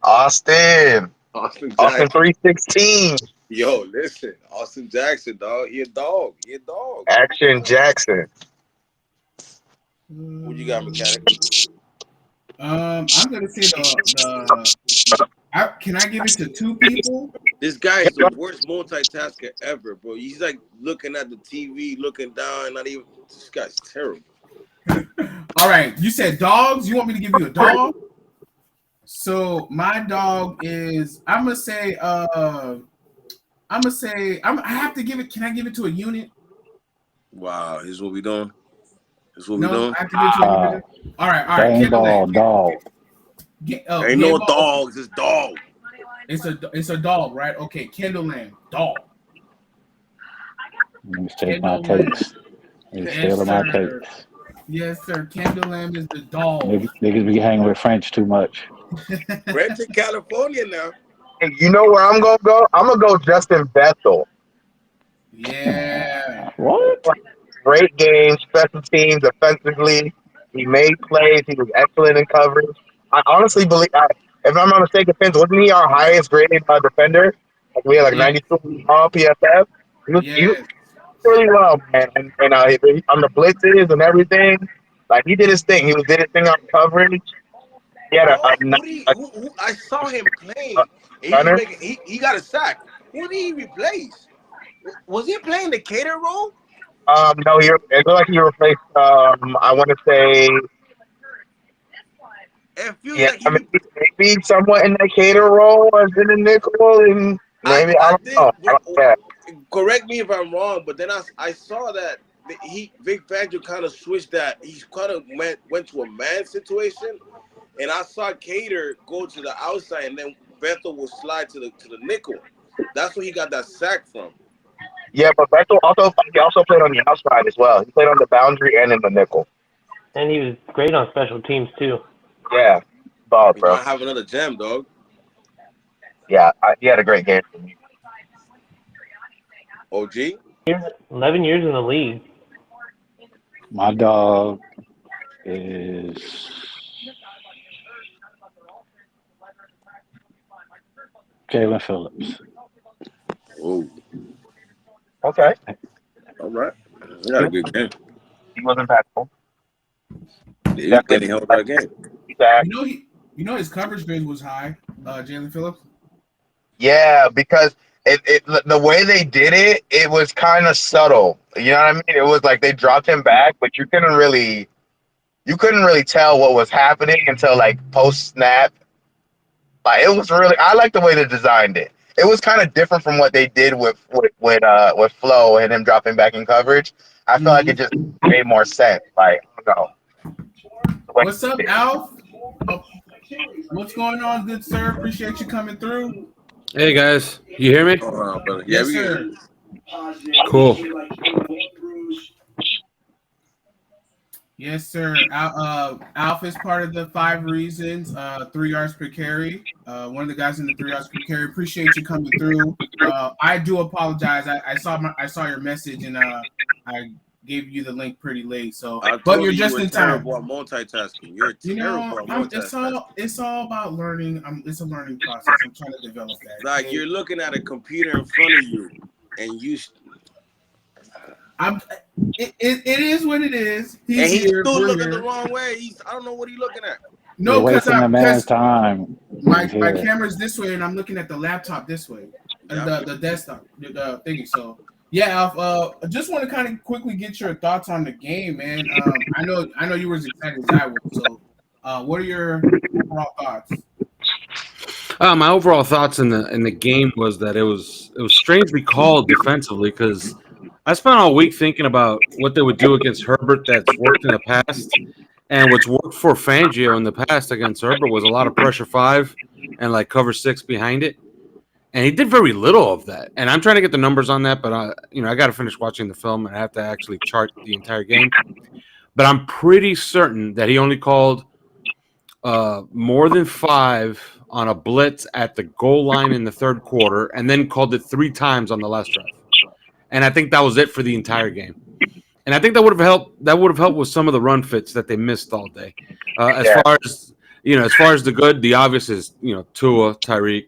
Austin. Austin Austin Jackson. 316. Yo, listen, Austin Jackson, dog. He a dog. He a dog. Action Jackson. What you got, mechanic? I'm gonna say can I give it to two people? This guy is the worst multitasker ever, bro. He's like looking at the TV, looking down, not even. This guy's terrible. All right, you said dogs. You want me to give you a dog? So my dog is. I have to give it. Can I give it to a unit? Wow, here's what we doing. Here's what we No, doing. I have to give it to a unit. All right. game Kendall ball Land. dog. Ain't no dogs, it's dog. It's a dog, right? Okay, Kendall Land, dog. You take my Kendall Land. takes. You Yes, stealing my sir. takes. Yes, sir. Kendall Lamb is the dog. Niggas be hanging with French too much. Rent in California now. Hey, you know where I'm gonna go? I'm gonna go Justin Bethel. Yeah. What? Great game, special teams, offensively. He made plays. He was excellent in coverage. I honestly believe, if I'm not mistaken, Vince, wasn't he our highest graded defender? Like we had like Yes. 92 all PFF. He was Yes. really well, man. And on the blitzes and everything, like he did his thing. Did his thing on coverage. He had Dog, a who I saw him playing and he was runner. making he got a sack. Who did he replace? Was he playing the cater role? No, it looked like he replaced. I want to say, It feels yeah, like he maybe somewhat in the cater role as in the nickel, and maybe I I don't think know. I don't, yeah. correct me if I'm wrong, but then I saw that Vic Fangio kind of switched that. He kind of went to a man situation, and I saw Cater go to the outside, and then Bethel will slide to the nickel. That's where he got that sack from. Yeah, but Bethel he also played on the outside as well. He played on the boundary and in the nickel. And he was great on special teams too. Yeah, ball, We bro. might have another gem, dog. Yeah, he had a great game for me. OG. 11 years in the league. My dog is Jalen Phillips. Oh, Okay, all right. He got a good game. he was impactful. He was getting Definitely, held that game. You know his coverage grade was high, Jalen Phillips. Yeah, because the way they did it, it was kind of subtle. You know what I mean? It was like they dropped him back, but you couldn't really tell what was happening until like post snap. Like it was really, I like the way they designed it. It was kind of different from what they did with Flo and him dropping back in coverage. I feel like Mm-hmm. it just made more sense. Like, I don't know. What's up, Alf? Oh, what's going on, good sir? Appreciate you coming through. Hey guys, you hear me? Brother. Yeah, Yes, we sir. can. Cool. Yes, sir. Alf is part of the 5 reasons, 3 yards per carry. One of the guys in the 3 yards per carry. Appreciate you coming through. I do apologize. I saw your message and I gave you the link pretty late. So, but you're just in time. Terrible at multitasking. You're terrible at multitasking. It's all about learning. It's a learning process. I'm trying to develop that. Like you're looking at a computer in front of you, and you. It is what it is. He's still looking the wrong way. I don't know what he's looking at. No, because the man's time. My camera's this way, and I'm looking at the laptop this way, the desktop, the thingy. So yeah, Alf, I just want to kind of quickly get your thoughts on the game, man. I know you were as excited as I was. So, what are your overall thoughts? My overall thoughts in the game was that it was strangely called defensively because I spent all week thinking about what they would do against Herbert that's worked in the past, and what's worked for Fangio in the past against Herbert was a lot of pressure 5 and like cover 6 behind it, and he did very little of that. And I'm trying to get the numbers on that, but I got to finish watching the film and I have to actually chart the entire game. But I'm pretty certain that he only called more than 5 on a blitz at the goal line in the third quarter, and then called it 3 times on the last drive. And I think that was it for the entire game. And I think that would have helped. That would have helped with some of the run fits that they missed all day. As far as the good, the obvious is Tua, Tyreek,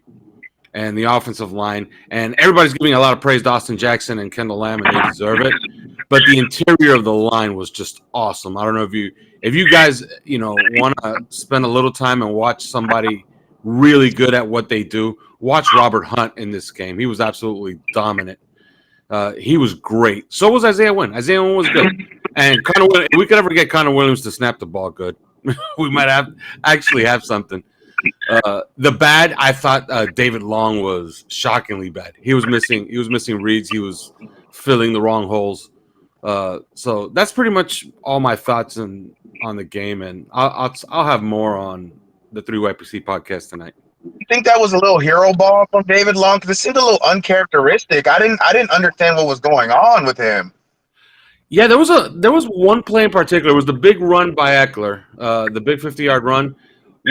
and the offensive line. And everybody's giving a lot of praise to Austin Jackson and Kendall Lamb, and they deserve it. But the interior of the line was just awesome. I don't know if you guys want to spend a little time and watch somebody really good at what they do. Watch Robert Hunt in this game. He was absolutely dominant. He was great. So was Isaiah Wynn. Isaiah Wynn was good. And if we could ever get Connor Williams to snap the ball good, we might actually have something. The bad, I thought David Long was shockingly bad. He was missing reads. He was filling the wrong holes. So that's pretty much all my thoughts on the game. And I'll have more on the 3YPC podcast tonight. You think that was a little hero ball from David Long? Because it seemed a little uncharacteristic. I didn't understand what was going on with him. Yeah, there was one play in particular. It was the big run by Eckler, the big 50-yard run,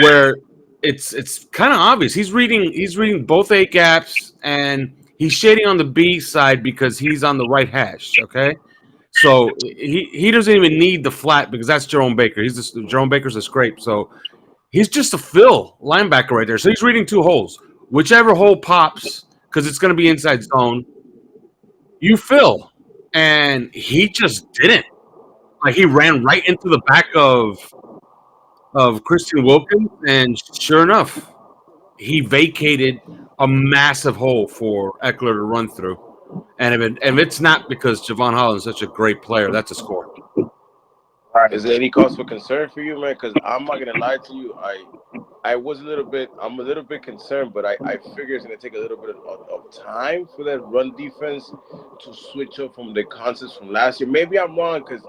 where it's kind of obvious he's reading both A gaps and he's shading on the B side because he's on the right hash. Okay, so he doesn't even need the flat because that's Jerome Baker. Jerome Baker's a scrape, so. He's just a fill linebacker right there. So he's reading 2 holes. Whichever hole pops, because it's going to be inside zone, you fill. And he just didn't. Like he ran right into the back of Christian Wilkins, and sure enough, he vacated a massive hole for Eckler to run through. And if it's not because Javon Holland's such a great player, that's a score. Is there any cause for concern for you, man? Because I'm not gonna lie to you. I'm a little bit concerned, but I figure it's gonna take a little bit of time for that run defense to switch up from the concepts from last year. Maybe I'm wrong because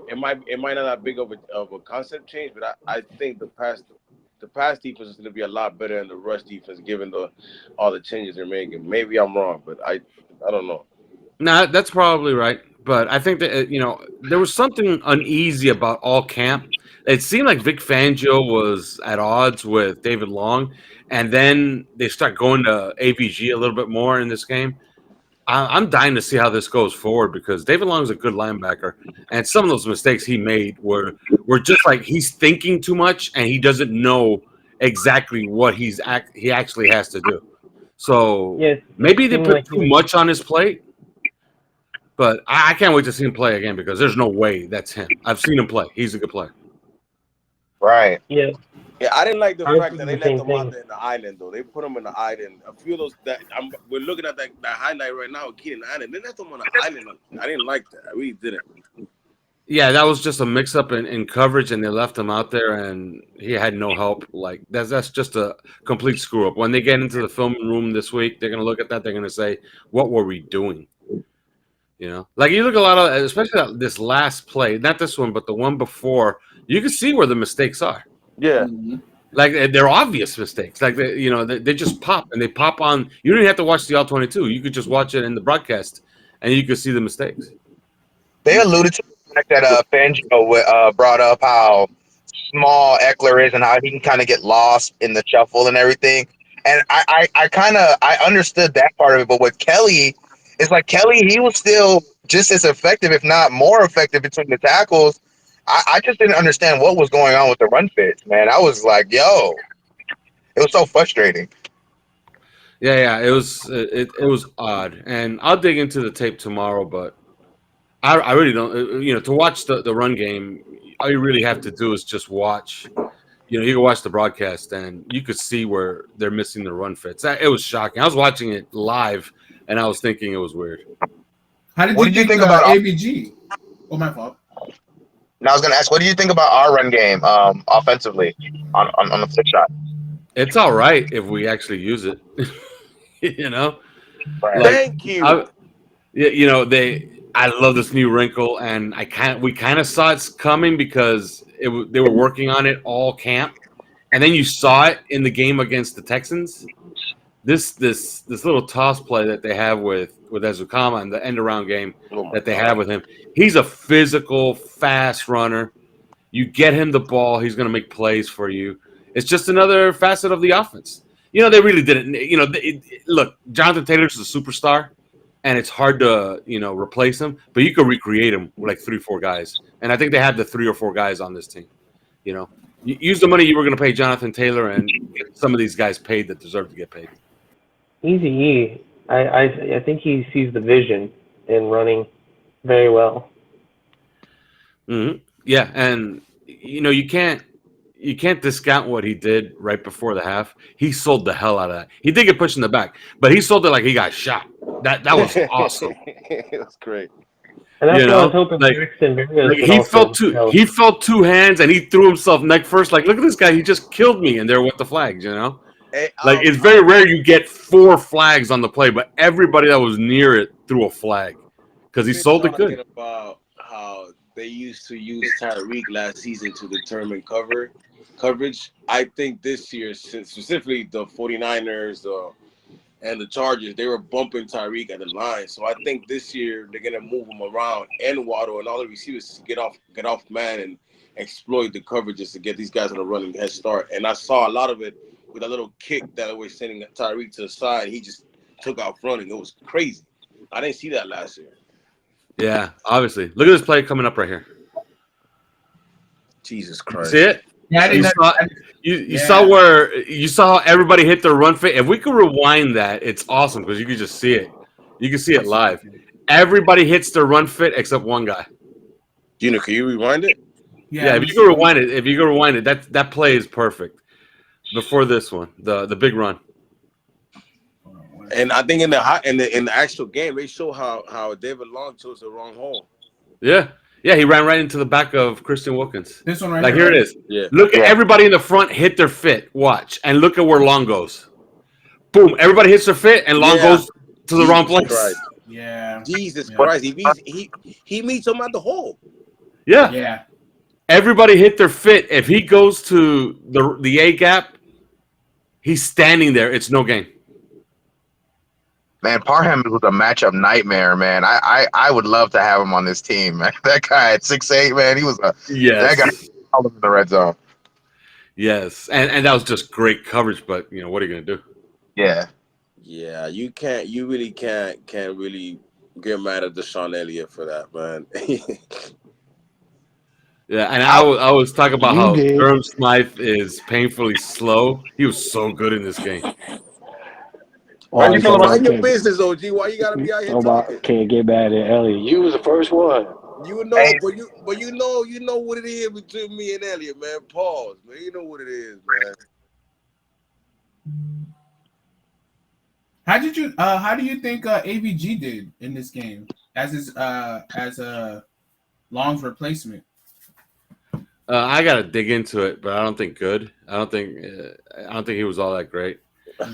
it might not have big of a concept change, but I think the pass defense is gonna be a lot better than the rush defense given all the changes they're making. Maybe I'm wrong, but I don't know. No, that's probably right. But I think that, there was something uneasy about all camp. It seemed like Vic Fangio was at odds with David Long, and then they start going to AVG a little bit more in this game. I'm dying to see how this goes forward because David Long is a good linebacker, and some of those mistakes he made were just like he's thinking too much and he doesn't know exactly what he actually has to do. So maybe they put too much on his plate. But I can't wait to see him play again because there's no way that's him. I've seen him play. He's a good player. Right. Yeah. Yeah, I didn't like the fact that they let them out there in the island, though. They put them in the island. A few of those we're looking at that highlight right now, Keenan Allen. They let them on the island. I didn't like that. I really didn't. Yeah, that was just a mix-up in coverage, and they left him out there, and he had no help. Like that's just a complete screw-up. When they get into the film room this week, they're going to look at that. They're going to say, what were we doing? Like you look at a lot of, especially this last play, not this one, but the one before. You can see where the mistakes are. Yeah. Like they're obvious mistakes. Like they just pop and they pop on. You don't even have to watch the all 22. You could just watch it in the broadcast, and you could see the mistakes. They alluded to the fact that Fangio brought up how small Eckler is and how he can kind of get lost in the shuffle and everything. And I understood that part of it, but with Kelly, it's like Kelly, he was still just as effective, if not more effective, between the tackles. I just didn't understand what was going on with the run fits, man. I was like, yo, it was so frustrating. Yeah. It was odd, and I'll dig into the tape tomorrow. But I really don't. To watch the run game, all you really have to do is just watch. You can watch the broadcast, and you could see where they're missing the run fits. It was shocking. I was watching it live, and I was thinking it was weird. What did you think about ABG? Oh, my fault. Now I was going to ask, what do you think about our run game offensively on the flip shot? It's all right if we actually use it. Right. Thank you. I love this new wrinkle, and we kind of saw it's coming because they were working on it all camp, and then you saw it in the game against the Texans. This little toss play that they have with Ezukama and the end around game that they have with him. He's a physical, fast runner. You get him the ball, he's going to make plays for you. It's just another facet of the offense. They really didn't. Look, Jonathan Taylor's a superstar, and it's hard to replace him. But you could recreate him with like 3-4 guys, and I think they have the 3 or 4 guys on this team. You use the money you were going to pay Jonathan Taylor and get some of these guys paid that deserve to get paid. Easy E. I think he sees the vision in running very well. Mm-hmm. Yeah, and you can't discount what he did right before the half. He sold the hell out of that. He did get pushed in the back, but he sold it like he got shot. That was awesome. It was great. And that's what I was hoping. He felt two hands and he threw himself neck first. Like, look at this guy. He just killed me, and they're with the flags. Hey, it's very rare you get 4 flags on the play, but everybody that was near it threw a flag because he sold it good. About how they used to use Tyreek last season to determine coverage. I think this year, specifically the 49ers and the Chargers, they were bumping Tyreek at the line. So I think this year they're gonna move him around and Waddle and all the receivers to get off man and exploit the coverages to get these guys on a running head start. And I saw a lot of it with a little kick that was sending Tyreek to the side. He just took off running. It was crazy. I didn't see that last year. Yeah, obviously. Look at this play coming up right here. Jesus Christ. See it? Yeah, you saw how everybody hit their run fit. If we could rewind that, it's awesome because you could just see it. You can see it live. Everybody hits their run fit except one guy. Can you rewind it? Yeah, if you can rewind it, that play is perfect. Before this one, the big run. And I think in the actual game, they show how David Long chose the wrong hole. Yeah, he ran right into the back of Christian Wilkins. This one right here. Here it is. Yeah. Look at everybody in the front hit their fit. Watch and look at where Long goes. Boom! Everybody hits their fit, and Long goes to the wrong place. Christ. Yeah. Jesus Christ! He meets him at the hole. Yeah. Yeah. Everybody hit their fit. If he goes to the A gap, he's standing there. It's no game. Man, Parham was a matchup nightmare, man. I would love to have him on this team, man. That guy at 6'8", man, he was that guy all over the red zone. Yes, and that was just great coverage, but what are you gonna do? Yeah. Yeah, you really can't really get mad at Deshaun Elliott for that, man. Yeah, and I was talking about how Durham Smythe is painfully slow. He was so good in this game. Why you mind your business, OG? Why you gotta be out here talking? Can't get mad at Elliott. You was the first one. You know, but you know what it is between me and Elliott, man. Pause, man. You know what it is, man. How do you think AVG did in this game as Long's replacement? I gotta dig into it, but I don't think good. I don't think he was all that great.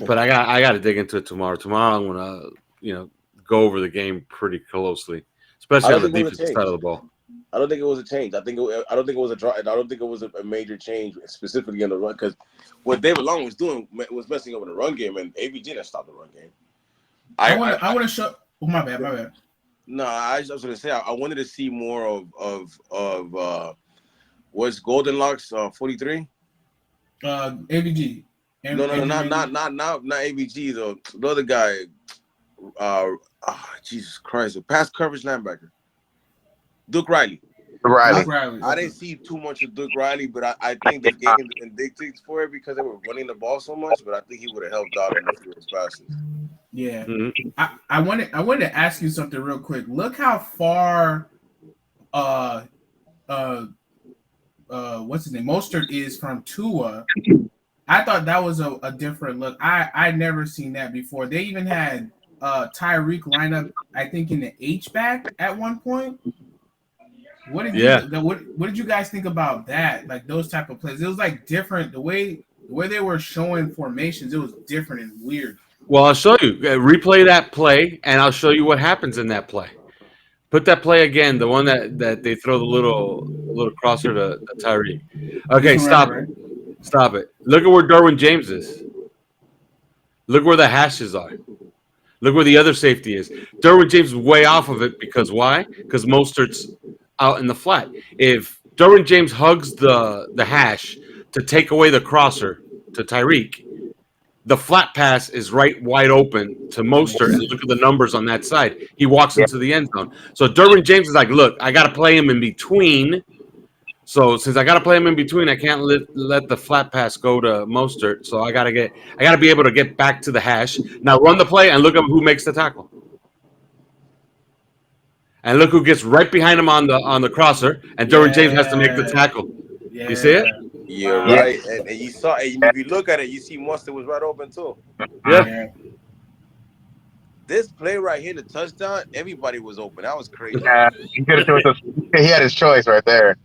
But I got to dig into it tomorrow. Tomorrow I'm gonna go over the game pretty closely. especially on the think it was a defensive change. side of the ball. I don't think it was a change. I don't think it was a draw. I don't think it was a major change specifically in the run because what David Long was doing was messing up in the run game, and AVG didn't stop the run game. I want to show. Oh, my bad. No, I was going to say I wanted to see more of what's Golden Locks 43. AVG. No, not AVG though. The other guy. Jesus Christ, the pass coverage linebacker, Duke Riley. I didn't see too much of Duke Riley, but I think they gave him the dictates for it because they were running the ball so much. But I think he would have helped out in a few of those passes. Yeah, I wanted to ask you something real quick. Look how far, what's his name, Mostert is from Tua. I thought that was a different look. I never seen that before. They even had Tyreek line up, I think, in the H-back at one point. What did you guys think about that? Like those type of plays, it was like different. The way they were showing formations, it was different and weird. Well, I'll show you. Replay that play, and I'll show you what happens in that play. Put that play again, the one that they throw the little crosser to Tyreek. Okay, stop it. Stop it. Look at where Derwin James is. Look where the hashes are. Look where the other safety is. Derwin James is way off of it because why? Because Mostert's out in the flat. If Derwin James hugs the hash to take away the crosser to Tyreek, the flat pass is right wide open to Mostert, and look at the numbers on that side. He walks into the end zone. So Derwin James is like, look, I got to play him in between. So since I got to play him in between, I can't let the flat pass go to Mostert. So I got to be able to get back to the hash. Now run the play and look at who makes the tackle. And look who gets right behind him on the crosser, and Derwin James has to make the tackle. You see it? You're right, and you saw. And if you look at it, you see Mustard was right open too. Yeah. This play right here, the touchdown, everybody was open. That was crazy. Yeah, he had his choice right there.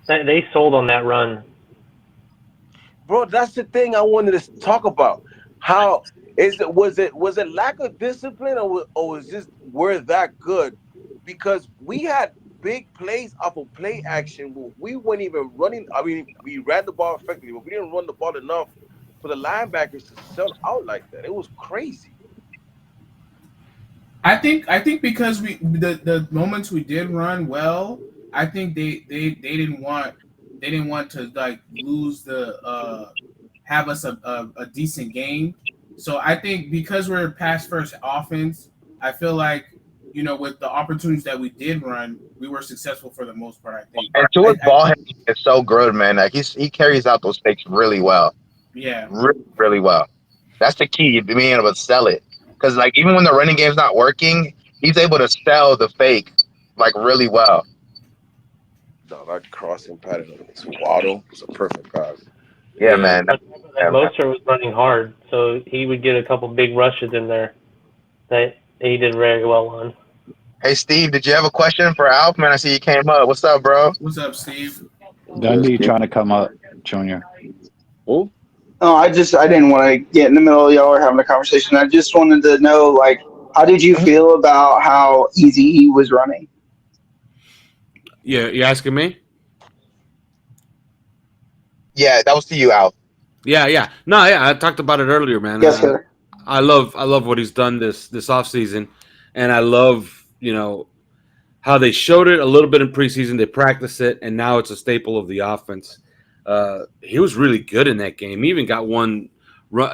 They sold on that run. Bro, that's the thing I wanted to talk about. How was it lack of discipline or was just we're that good? Because we had big plays off of play action where we weren't even running. I mean, we ran the ball effectively, but we didn't run the ball enough for the linebackers to sell out like that. It was crazy. I think because the moments we did run well, I think they didn't want to like lose the have us a decent game. So I think because we're a pass first offense, I feel like, you know, with the opportunities that we did run, we were successful for the most part, I think. And Tua's ball handling is so good, man. Like he carries out those fakes really well. Yeah. Really, really well. That's the key, being able to sell it. Because like even when the running game's not working, he's able to sell the fake like really well. No, that crossing pattern of this Waddle was a perfect pass. Yeah, man. Mostert was running hard, so he would get a couple big rushes in there that he did very well on. Hey, Steve, did you have a question for Alf? Man, I see you came up. What's up, bro? What's up, Steve? Dundee trying to come up, Junior. Who? Oh, I didn't want to get in the middle of y'all are having a conversation. I just wanted to know, like, how did you feel about how easy he was running? Yeah, you asking me? Yeah, that was to you, Alf. Yeah. No, I talked about it earlier, man. Yes, sir. I love what he's done this offseason, and I love, you know, how they showed it a little bit in preseason. They practiced it, and now it's a staple of the offense. He was really good in that game. He even got one.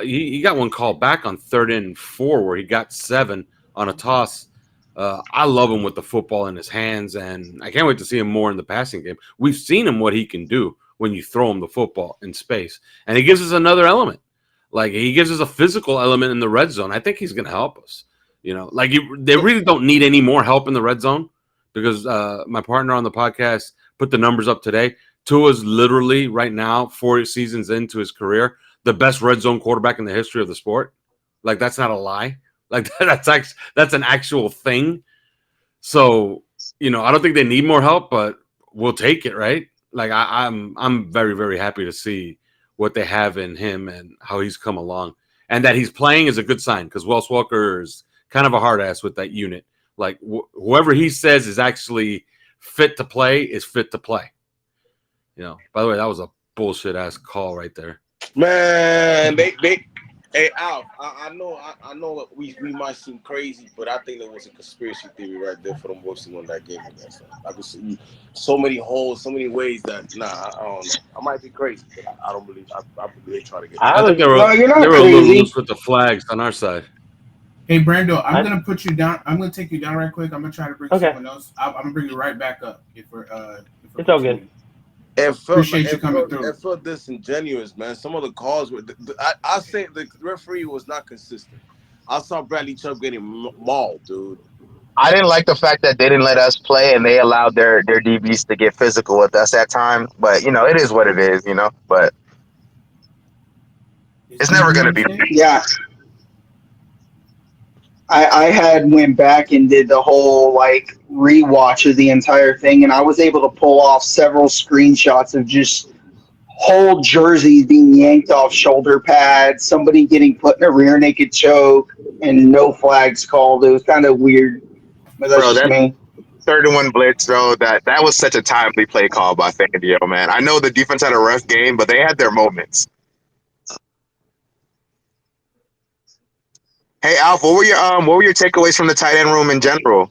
He got one called back on 3rd and 4 where he got 7 on a toss. I love him with the football in his hands, and I can't wait to see him more in the passing game. We've seen him what he can do when you throw him the football in space, and he gives us another element. Like he gives us a physical element in the red zone. I think he's going to help us. You know, like they really don't need any more help in the red zone because my partner on the podcast put the numbers up today. Tua's literally right now 4 seasons into his career, the best red zone quarterback in the history of the sport. Like that's not a lie. Like that's an actual thing. So, you know, I don't think they need more help, but we'll take it, right? Like I'm very, very happy to see what they have in him and how he's come along. And that he's playing is a good sign because Wes Welker is kind of a hard ass with that unit. Like whoever he says is actually fit to play is fit to play. By the way, that was a bullshit ass call right there. Man, hey Alf, I know we might seem crazy, but I think there was a conspiracy theory right there for them boys to win that game. I could see so many holes, so many ways that I don't know. I might be crazy, but I don't believe. I believe they try to get. I think they No, you're were not a little crazy. loose with the flags on our side. Hey, Brando, I'm gonna put you down. I'm gonna take you down right quick. I'm gonna try to bring Okay. someone else. I'm gonna bring you right back up if we're It's all good. Appreciate you coming through. It felt disingenuous, man. Some of the calls were. I say the referee was not consistent. I saw Bradley Chubb getting mauled, dude. I didn't like the fact that they didn't let us play and they allowed their DBs to get physical with us at time. But it is what it is, But it's never gonna be. Yeah. I had went back and did the whole like rewatch of the entire thing, and I was able to pull off several screenshots of just whole jerseys being yanked off shoulder pads, somebody getting put in a rear naked choke, and no flags called. It was kind of weird, but that's Bro, just that me. 31 blitz, bro, that was such a timely play call by Fandio, man. I know the defense had a rough game, but they had their moments. Hey, Alf, what were your takeaways from the tight end room in general?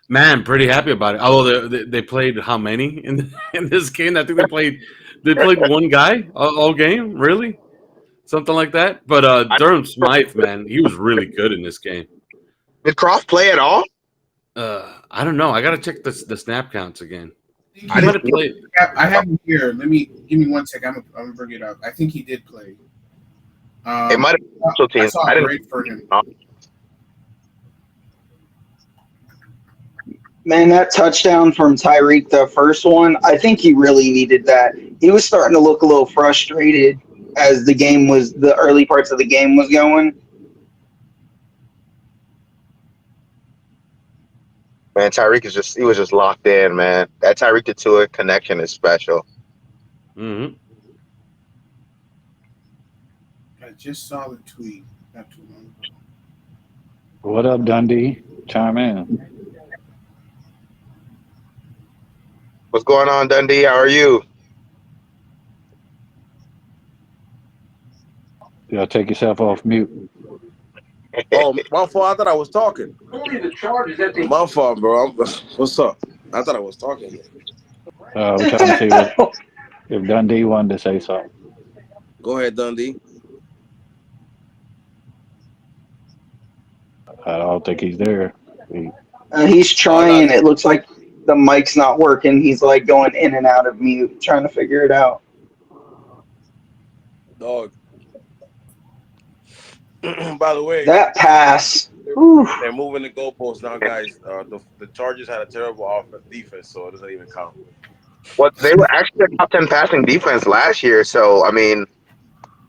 Man, pretty happy about it. Although they played how many in this game? I think they played one guy all game, really, something like that. But Durham Smythe, man, he was really good in this game. Did Croft play at all? I don't know. I gotta check the snap counts again. I might have played. I have him here. Give me 1 second. I'm gonna bring it up. I think he did play. It might have been special teams. I saw a grade for him. Man, that touchdown from Tyreek, the first one, I think he really needed that. He was starting to look a little frustrated as the early parts of the game was going. Man, Tyreek was just locked in, man. That Tyreek to Tua connection is special. Mm-hmm. I just saw the tweet not too long ago. What up, Dundee? Chime in. What's going on, Dundee? How are you? Y'all take yourself off mute. Oh, my fault. I thought I was talking. My fault, bro. What's up? I thought I was talking. We're trying to see if Dundee wanted to say something. Go ahead, Dundee. I don't think he's there. He's trying. It looks like the mic's not working. He's like going in and out of mute, trying to figure it out. Dog. By the way, that pass. They're moving the goalposts now, guys. The Chargers had a terrible offense defense, so it doesn't even count. Well, they were actually a top 10 passing defense last year, so I mean,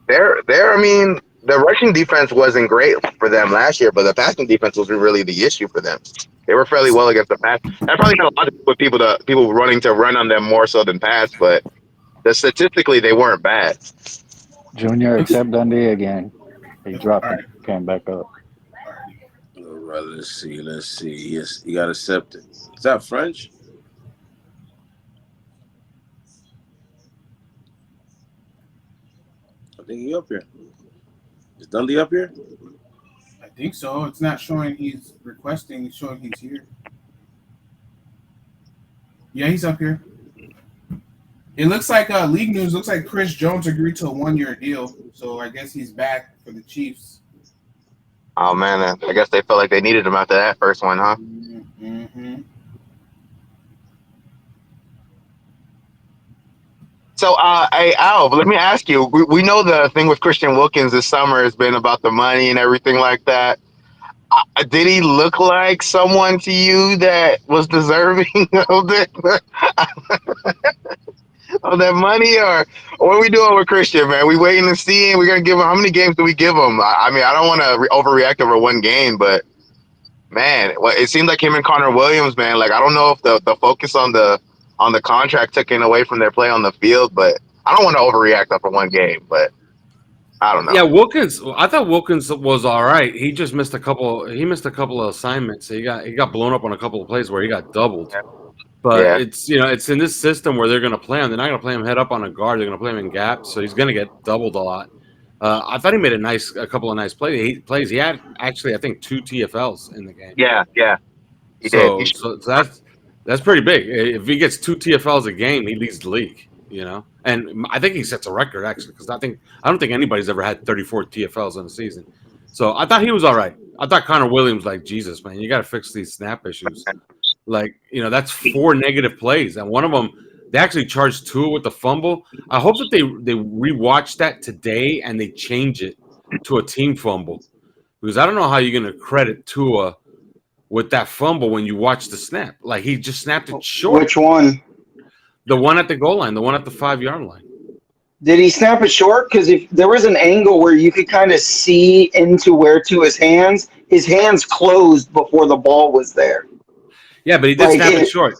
the rushing defense wasn't great for them last year, but the passing defense was really the issue for them. They were fairly well against the pass. That probably had a lot to do with people running to run on them more so than pass, but statistically they weren't bad. Junior, accept Dundee again. He dropped it, came back up. All right, let's see. Yes, you got to accept it. Is that French? I think he up here. Is Dundee up here? I think so. It's not showing he's requesting. It's showing he's here. Yeah, he's up here. It looks like league news. Looks like Chris Jones agreed to a 1-year deal, so I guess he's back for the Chiefs. Oh man, I guess they felt like they needed him after that first one, huh? Mm-hmm. So, hey, Alv, let me ask you. We know the thing with Christian Wilkins this summer has been about the money and everything like that. Did he look like someone to you that was deserving of of that money, or what are we doing with Christian, man? We waiting to see, and we're gonna give him. How many games do we give him? I mean, I don't want to overreact over one game, but man, it seems like him and Connor Williams, man. Like I don't know if the focus on the contract took away from their play on the field, but I don't want to overreact over one game. But I don't know. Yeah, Wilkins. I thought Wilkins was all right. He just missed a couple. He missed a couple of assignments. He got blown up on a couple of plays where he got doubled. But Yeah. it's it's in this system where they're going to play him. They're not going to play him head up on a guard. They're going to play him in gaps, so he's going to get doubled a lot. I thought he made a couple of nice plays. He had actually, I think, 2 TFLs in the game. Yeah. He did. So that's pretty big. If he gets 2 TFLs a game, he leads the league. And I think he sets a record actually, because I don't think anybody's ever had 34 TFLs in a season. So I thought he was all right. I thought Connor Williams, like, Jesus, man, you got to fix these snap issues. Like, that's 4 negative plays, and one of them they actually charged Tua with the fumble. I hope that they rewatch that today and they change it to a team fumble, because I don't know how you're going to credit Tua with that fumble when you watch the snap. Like, he just snapped it short. Which one? The one at the goal line, the one at the 5-yard line. Did he snap it short? Because if there was an angle where you could kind of see into where to his hands closed before the ball was there. Yeah, but he did snap it short.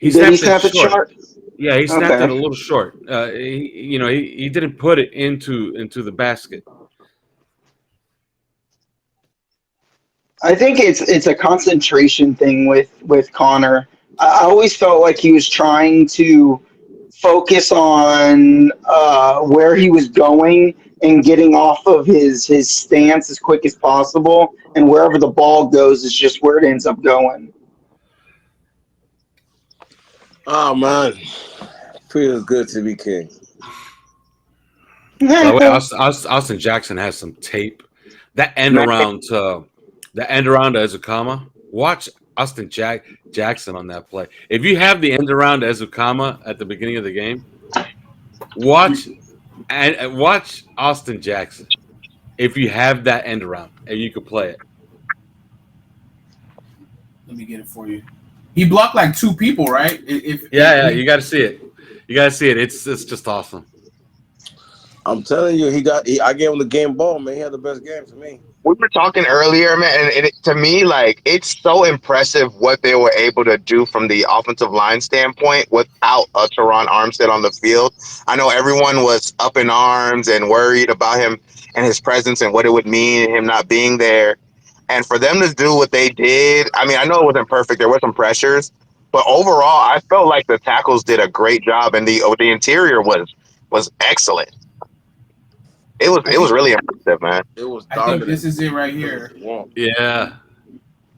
Did he snap it short? Yeah, he snapped it a little short. He didn't put it into the basket. I think it's a concentration thing with Connor. I always felt like he was trying to focus on where he was going and getting off of his stance as quick as possible, and wherever the ball goes is just where it ends up going. Oh man, feels good to be king. By the way, Austin Jackson has some tape. That end around to Ezukama. Watch Austin Jackson on that play. If you have the end around to Ezukama at the beginning of the game, watch Austin Jackson. If you have that end around and you could play it. Let me get it for you. He blocked like 2 people, right? Yeah, you got to see it. It's just awesome. I'm telling you, I gave him the game ball, man. He had the best game to me. We were talking earlier, man, and to me, like, it's so impressive what they were able to do from the offensive line standpoint without a Teron Armstead on the field. I know everyone was up in arms and worried about him and his presence and what it would mean, him not being there. And for them to do what they did, I mean, I know it wasn't perfect. There were some pressures. But overall, I felt like the tackles did a great job, and the interior was excellent. It was really impressive, man. It was I think this is it right here. Yeah.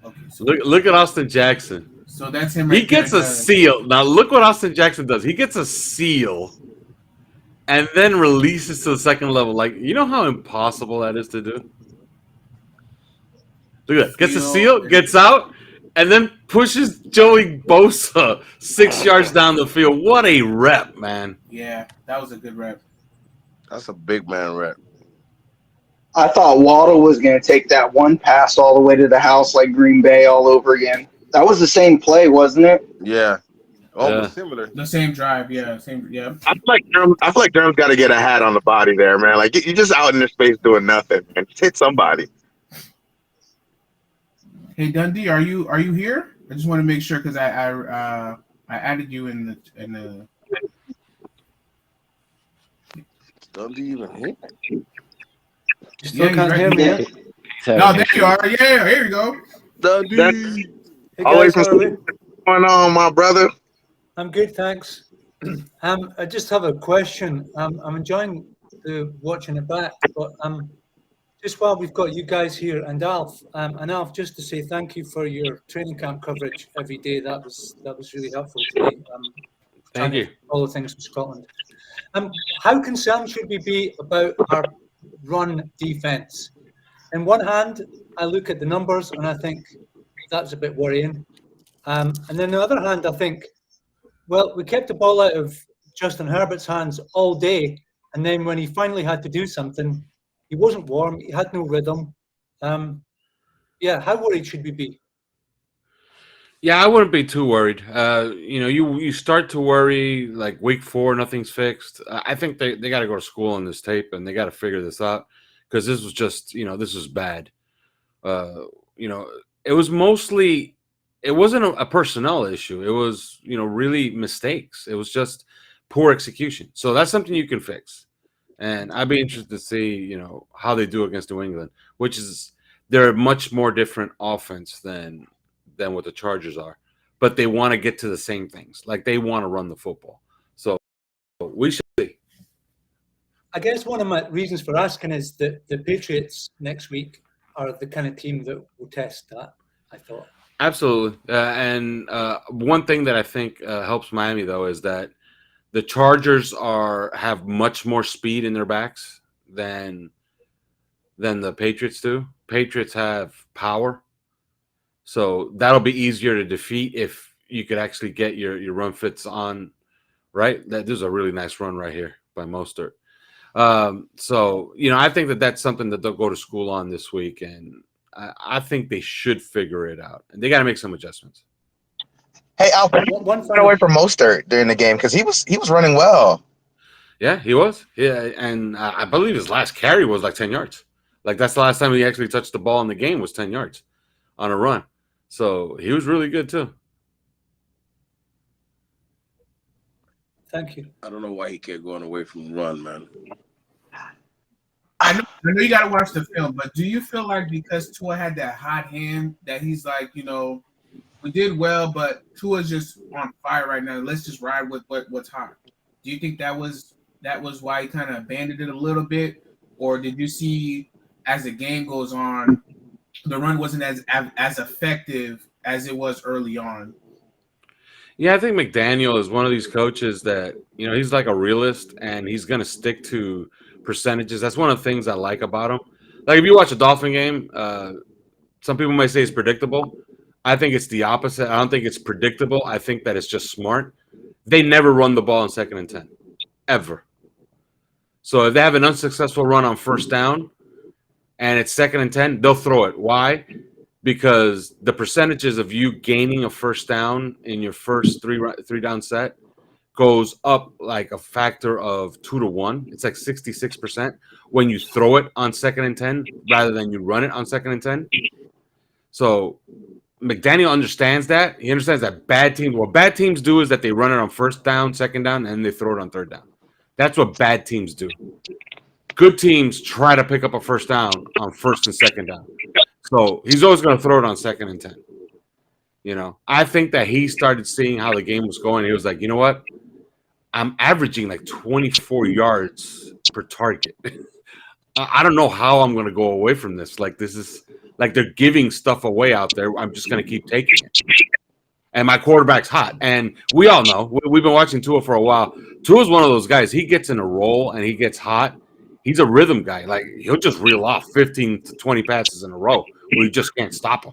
Okay, so Look at Austin Jackson. So that's him. Right He gets a seal. Now look what Austin Jackson does. He gets a seal, and then releases to the second level. Like, you know how impossible that is to do. Look at that. Gets a seal, gets out, and then pushes Joey Bosa 6 yards down the field. What a rep, man. Yeah, that was a good rep. That's a big man rep. I thought Waddle was going to take that one pass all the way to the house like Green Bay all over again. That was the same play, wasn't it? Yeah. Almost similar. The same drive, yeah. I feel like Durham's got to get a hat on the body there, man. Like, you're just out in the space doing nothing, man. Just hit somebody. Hey Dundee, are you here? I just want to make sure because I added you in the. Dundee even here? You still can't hear me yet? No, there you are. Yeah, here you go. Dundee. Hey guys, how are we? What's going on, my brother? I'm good, thanks. I just have a question. I'm enjoying watching it back, but just while we've got you guys here and Alf, just to say thank you for your training camp coverage every day. That was really helpful to me. Thank you. All the things from Scotland. How concerned should we be about our run defense? On one hand, I look at the numbers and I think that's a bit worrying. And then on the other hand, I think, well, we kept the ball out of Justin Herbert's hands all day. And then when he finally had to do something, he wasn't warm. He had no rhythm. How worried should we be? Yeah, I wouldn't be too worried. You start to worry like week 4, nothing's fixed. I think they got to go to school on this tape and they got to figure this out because this was just, this is bad. It was mostly, it wasn't a personnel issue. It was, really mistakes. It was just poor execution. So that's something you can fix. And I'd be interested to see, how they do against New England, which is they're a much more different offense than what the Chargers are. But they want to get to the same things. Like they want to run the football. So we should see. I guess one of my reasons for asking is that the Patriots next week are the kind of team that will test that, I thought. Absolutely. And one thing that I think helps Miami, though, is that the Chargers have much more speed in their backs than the Patriots do. Patriots have power. So that'll be easier to defeat if you could actually get your run fits on, right? There's a really nice run right here by Mostert. So, I think that's something that they'll go to school on this week, and I think they should figure it out. And they got to make some adjustments. Hey, Alfred, one got away from Mostert during the game because he was running well. Yeah, he was. Yeah, and I believe his last carry was like 10 yards. Like that's the last time he actually touched the ball in the game was 10 yards on a run. So he was really good too. Thank you. I don't know why he kept going away from the run, man. I know you got to watch the film, but do you feel like because Tua had that hot hand that he's like, we did well, but Tua's just on fire right now. Let's just ride with what's hot. Do you think that was why he kind of abandoned it a little bit, or did you see as the game goes on, the run wasn't as effective as it was early on? Yeah, I think McDaniel is one of these coaches that, he's like a realist and he's going to stick to percentages. That's one of the things I like about him. Like if you watch a Dolphin game, some people might say it's predictable. I think it's the opposite. I don't think it's predictable. I think that it's just smart. They never run the ball on 2nd and 10, ever. So if they have an unsuccessful run on 1st down and it's 2nd and 10, they'll throw it. Why? Because the percentages of you gaining a 1st down in your first three down set goes up like a factor of 2 to 1. It's like 66% when you throw it on 2nd and 10 rather than you run it on 2nd and 10. So McDaniel understands that. He understands that what bad teams do is that they run it on 1st down, 2nd down, and they throw it on 3rd down. That's what bad teams do. Good teams try to pick up a 1st down on 1st and 2nd down. So he's always going to throw it on 2nd and 10. I think that he started seeing how the game was going. He was like, you know what? I'm averaging like 24 yards per target. I don't know how I'm going to go away from this. Like this is like they're giving stuff away out there. I'm just going to keep taking it. And my quarterback's hot. And we all know, we've been watching Tua for a while. Tua's one of those guys. He gets in a roll and he gets hot. He's a rhythm guy. Like he'll just reel off 15 to 20 passes in a row where you just can't stop him.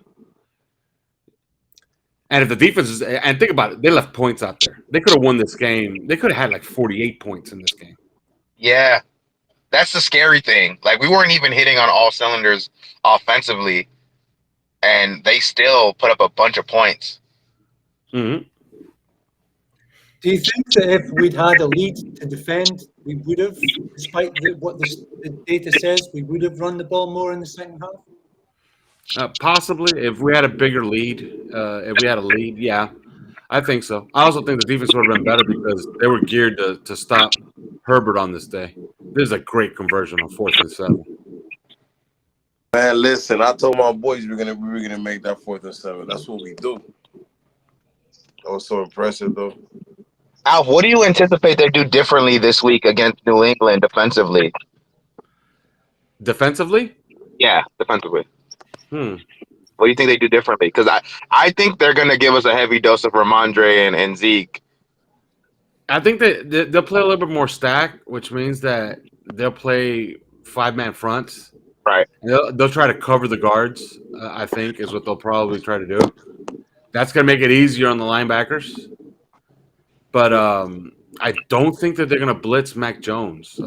And if the defense is, and think about it, they left points out there. They could have won this game. They could have had like 48 points in this game. Yeah, that's the scary thing. Like we weren't even hitting on all cylinders offensively, and they still put up a bunch of points. Mm-hmm. Do you think that if we'd had a lead to defend, we would have, despite what the data says, we would have run the ball more in the second half? Possibly, if we had a bigger lead, yeah, I think so. I also think the defense would have been better because they were geared to stop Herbert on this day. This is a great conversion on 4th and 7. Man, listen, I told my boys we were gonna make that 4th and 7. That's what we do. That was so impressive, though. Alf, what do you anticipate they do differently this week against New England defensively? Defensively? Yeah, defensively. What do you think they do differently? Because I think they're going to give us a heavy dose of Ramondre and Zeke. I think that they'll play a little bit more stacked, which means that they'll play 5-man fronts. Right. They'll try to cover the guards, I think, is what they'll probably try to do. That's going to make it easier on the linebackers. But I don't think that they're going to blitz Mac Jones.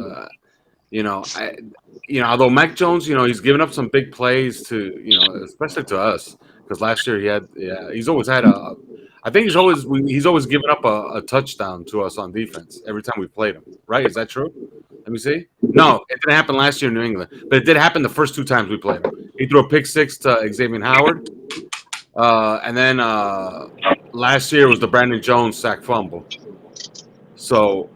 Although Mac Jones, he's given up some big plays to, especially to us, because last year he's always had I think he's always given up a touchdown to us on defense every time we played him. Right? Is that true? Let me see. No, it didn't happen last year in New England, but it did happen the first 2 times we played him. He threw a pick 6 to Xavier Howard, and then last year was the Brandon Jones sack fumble. So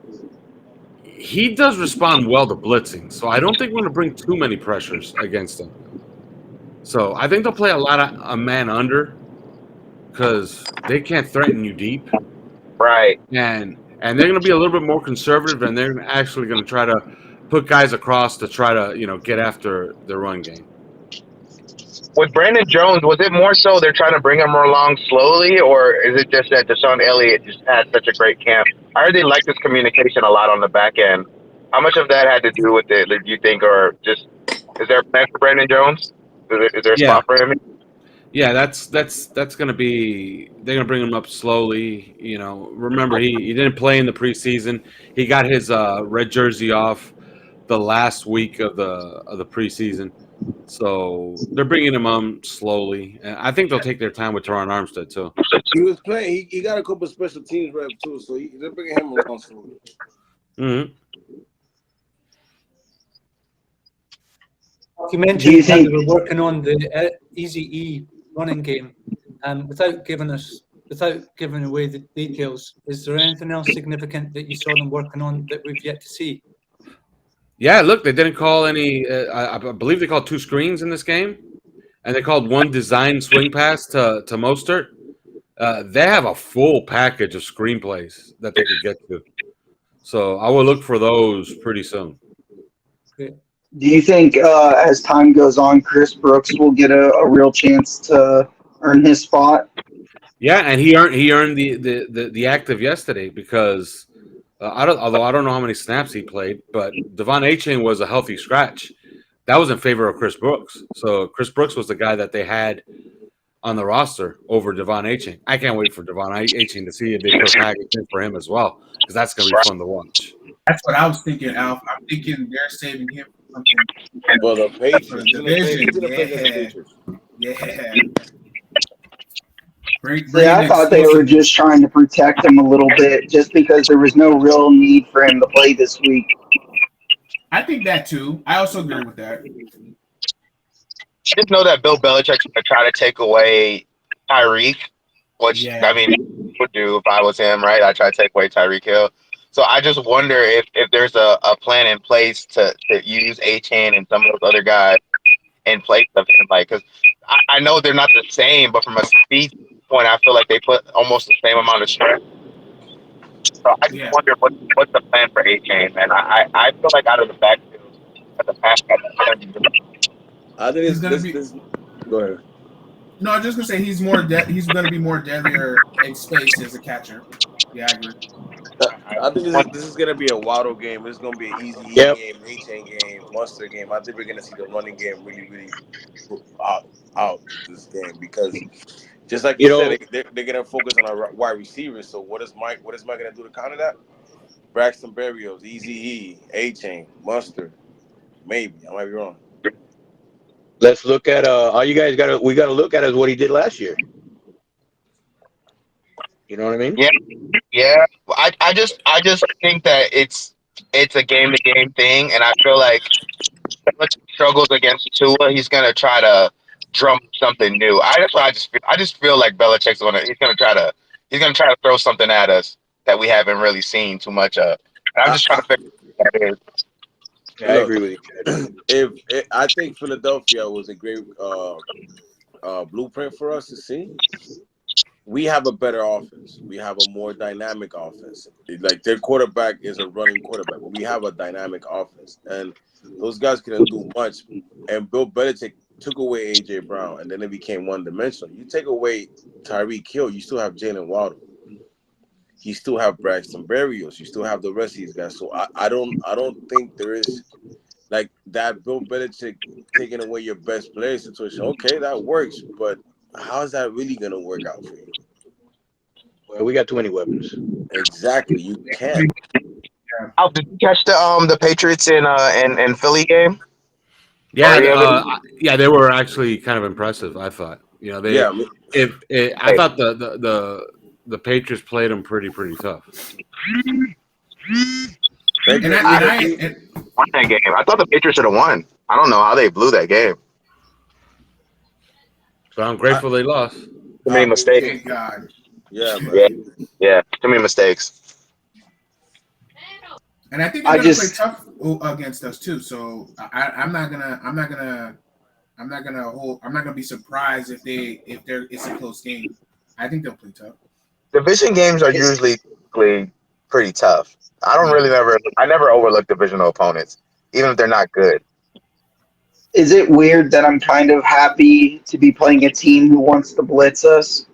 he does respond well to blitzing, so I don't think we're going to bring too many pressures against him. So I think they'll play a lot of a man under because they can't threaten you deep, Right. and they're going to be a little bit more conservative, and they're actually going to try to put guys across to try to get after the run game. With Brandon Jones, was it more so they're trying to bring him along slowly, or is it just that Deshaun Elliott just had such a great camp? I heard they like this communication a lot on the back end. How much of that had to do with it, do you think, or just is there a plan for Brandon Jones? Is there a Yeah. spot for him? Yeah, that's going to be. They're going to bring him up slowly. Remember he didn't play in the preseason. He got his red jersey off the last week of the preseason, so they're bringing him on slowly. And I think they'll take their time with Teron Armstead too. He was playing. He got a couple of special teams reps too, so they're bringing him along slowly. Mm-hmm. You mentioned that they were working on the Easy E running game, without giving away the details. Is there anything else significant that you saw them working on that we've yet to see? Yeah, look, they didn't call any. I believe they called 2 screens in this game, and they called 1 design swing pass to Mostert. They have a full package of screenplays that they could get to, so I will look for those pretty soon. Great. Do you think as time goes on, Chris Brooks will get a real chance to earn his spot? Yeah, and he earned the active yesterday because although I don't know how many snaps he played, but Devon Achane was a healthy scratch. That was in favor of Chris Brooks. So Chris Brooks was the guy that they had on the roster over Devon Achane. I can't wait for Devon Achane to see if they put a package in for him as well, because that's going to be fun to watch. That's what I was thinking, Alf. I'm thinking they're saving him for something. Well, the Patriots. For the division. Yeah. I thought they were just trying to protect him a little bit just because there was no real need for him to play this week. I think that too. I also agree with that. Just know that Bill Belichick's going to try to take away Tyreek, which, I mean, would do if I was him, right? I try to take away Tyreek Hill. So I just wonder if there's a plan in place to use Achane and some of those other guys in place of him. Like, because I know they're not the same, but from a speed point, I feel like they put almost the same amount of stress. So I just wonder what's the plan for Achane, man. I feel like out of the backfield, at the pass catcher, I think it's this. Go ahead. No, I'm just gonna say he's gonna be more deadlier in space as a catcher. Yeah, I agree. I think this is gonna be a Waddle game. It's gonna be an easy game, Achane game, Monster game. I think we're gonna see the running game really out this game because just like you said, they're gonna focus on our wide receivers. So what is Mike gonna do to counter that? Braxton Berrios, Easy E, Achane, Monster. Maybe I might be wrong. Let's look at all you guys we gotta look at is what he did last year. You know what I mean? Yeah. I just think that it's a game to game thing, and I feel like if he struggles against Tua, he's gonna try to drum something new. I just feel like Belichick's gonna try to throw something at us that we haven't really seen too much of. And I'm just trying to figure out what that is. Yeah, I agree with you. I think Philadelphia was a great blueprint for us to see. We have a better offense. We have a more dynamic offense. Like their quarterback is a running quarterback, but we have a dynamic offense, and those guys couldn't do much. And Bill Belichick took away AJ Brown, and then it became one-dimensional. You take away Tyreek Hill, you still have Jalen Waddle. You still have Braxton Berrios. You still have the rest of these guys. So I don't think there is like that Bill Belichick taking away your best player situation. Okay, that works, but how is that really gonna work out for you? Well, we got too many weapons. Exactly, you can't. Oh, did you catch the Patriots in Philly game? Yeah, they were actually kind of impressive. I thought, I thought the Patriots played them pretty tough. Won that game. I thought the Patriots should have won. I don't know how they blew that game. So I'm grateful they lost. Too many mistakes. Yeah, man. Yeah, too many mistakes. And I think they're I going to play just tough against us too. So I'm not gonna be surprised if it's a close game. I think they'll play tough. Division games are usually pretty tough. I never overlook divisional opponents, even if they're not good. is it weird that I'm kind of happy to be playing a team who wants to blitz us?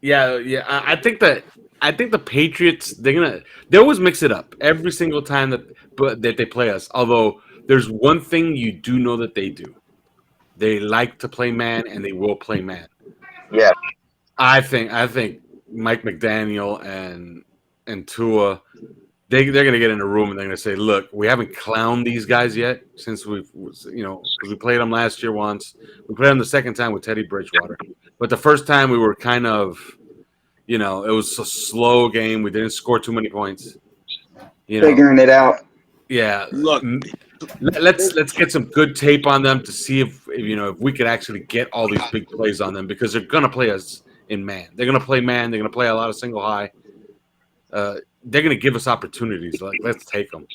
Yeah. I think the Patriots they always mix it up every single time that they play us. Although there's one thing you do know that they do. They like to play man and they will play man. Yeah, I think Mike McDaniel and Tua they're going to get in a room and they're going to say, "Look, we haven't clowned these guys yet since because we played them last year once. We played them the second time with Teddy Bridgewater, but the first time we were kind of, it was a slow game. We didn't score too many points. Figuring it out. Yeah. Look, Let's get some good tape on them to see if we could actually get all these big plays on them because they're going to play us in man. They're going to play man. They're going to play a lot of single high. They're going to give us opportunities. Like, let's take them.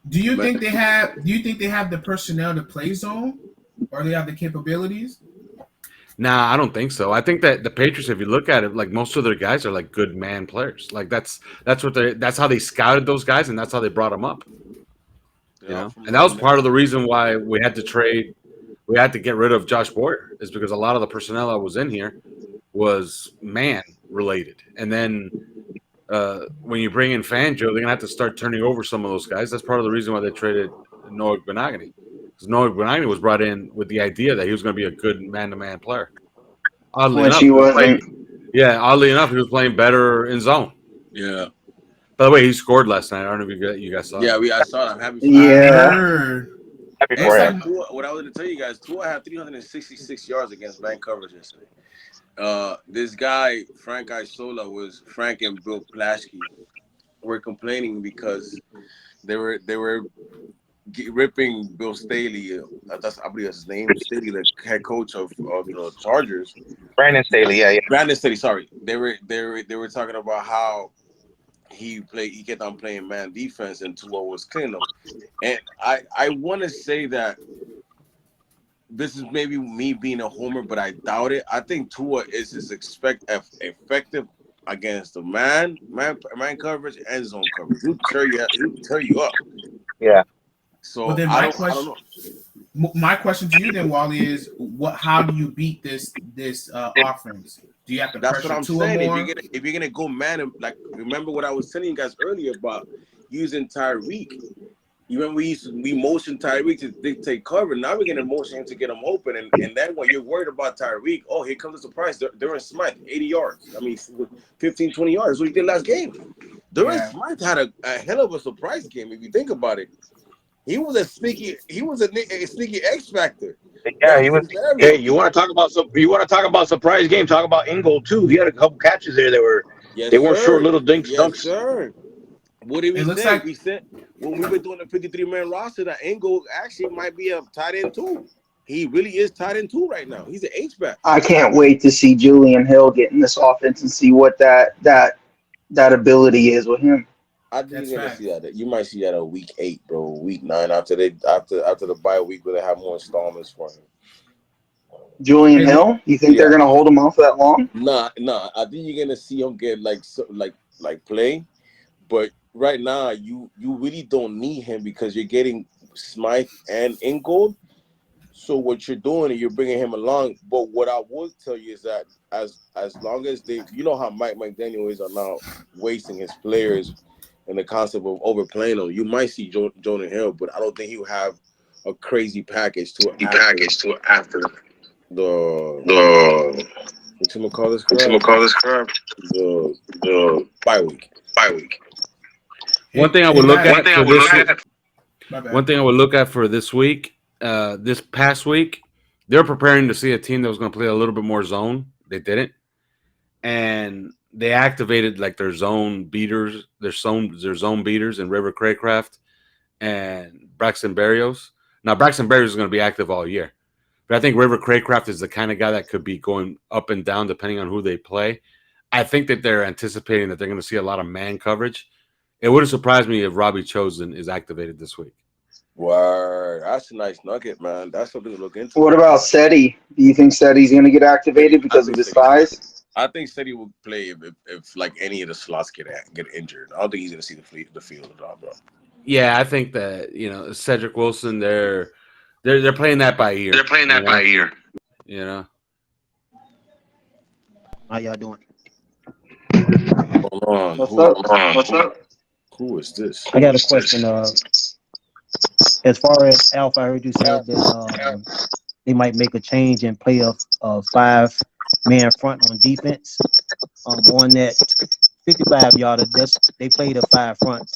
Do you think they have the personnel to play zone, or they have the capabilities? Nah, I don't think so. I think that the Patriots, if you look at it, like most of their guys are like good man players. Like that's how they scouted those guys, and that's how they brought them up. And that was part of the reason why we had to get rid of Josh Boyer, is because a lot of the personnel that was in here was man related, and then when you bring in Fangio, they're gonna have to start turning over some of those guys. That's part of the reason why they traded Noah Benogany, because Noah Benogany was brought in with the idea that he was going to be a good man-to-man player. Which he wasn't. Oddly enough, he was playing better in zone. Yeah. By the way, he scored last night. I don't know if you guys saw. Yeah, I saw it. I'm happy. Yeah. Happy for him. What I was going to tell you guys, Tua had 366 yards against man coverage yesterday. This guy, Frank Isola, Frank and Bill Plaschke were complaining because they were ripping Bill Staley. I believe that's his name. Staley, the head coach of Chargers. Brandon Staley, yeah. Brandon Staley. Sorry, they were talking about how he kept on playing man defense and Tua was cleaning them. And I want to say that this is maybe me being a homer, but I doubt it. I think Tua is effective against the man coverage and zone coverage. He'll tear you up. Yeah. So Well, then I don't know. My question to you then, Wally, is how do you beat this offense? Do you have to That's pressure what I'm Tua saying. more? If you're gonna go man, like remember what I was telling you guys earlier about using Tyreek. You remember we motioned Tyreek to dictate cover. Now we're gonna motion him to get him open, and then when you're worried about Tyreek, oh, here comes a surprise. During Smythe, 80 yards. I mean, 15, 20 yards. That's what he did last game. During Smythe had a hell of a surprise game. If you think about it, he was a sneaky X factor. Yeah, he was. Hey, you want to talk about surprise game? Talk about Ingold too. He had a couple catches there that were they weren't short little dinks dunks. Sir. What did we say? We said when we were doing the 53-man roster that Ingold actually might be a tight end too. He really is tight end too right now. He's an H-back. I can't wait to see Julian Hill get in this offense and see what that ability is with him. I think you're gonna see that. You might see that at week 8, bro. Week 9 after the bye week where they have more installments for him. Julian Hill? You think they're gonna hold him off that long? Nah. I think you're gonna see him get like play, but right now you really don't need him because you're getting Smythe and Ingold. So what you're doing is you're bringing him along. But what I would tell you is that as long as how Mike McDaniel is now wasting his players and the concept of overplaying them, you might see Jonah Hill, but I don't think he'll have a crazy package to after the what you call this crap? The bye week. One thing I would look at for this week, this past week, they're preparing to see a team that was going to play a little bit more zone. They didn't, and they activated like their zone beaters, their zone beaters in River Craycraft and Braxton Berrios. Now Braxton Berrios is going to be active all year, but I think River Craycraft is the kind of guy that could be going up and down depending on who they play. I think that they're anticipating that they're going to see a lot of man coverage. It wouldn't surprise me if Robbie Chosen is activated this week. Word. That's a nice nugget, man. That's something to look into. What about Seti? Do you think Seti's going to get activated because of his size? I think Seti will play if like any of the slots get injured. I don't think he's going to see the field at all, bro. Yeah, I think that Cedric Wilson, they're playing that by ear. They're playing that by ear. You know. How y'all doing? Hold on. What's up? Who is this? I got a question. As far as Alpha, I heard you said that they might make a change and play a 5-man front on defense. On that 55-yarder, they played a 5 front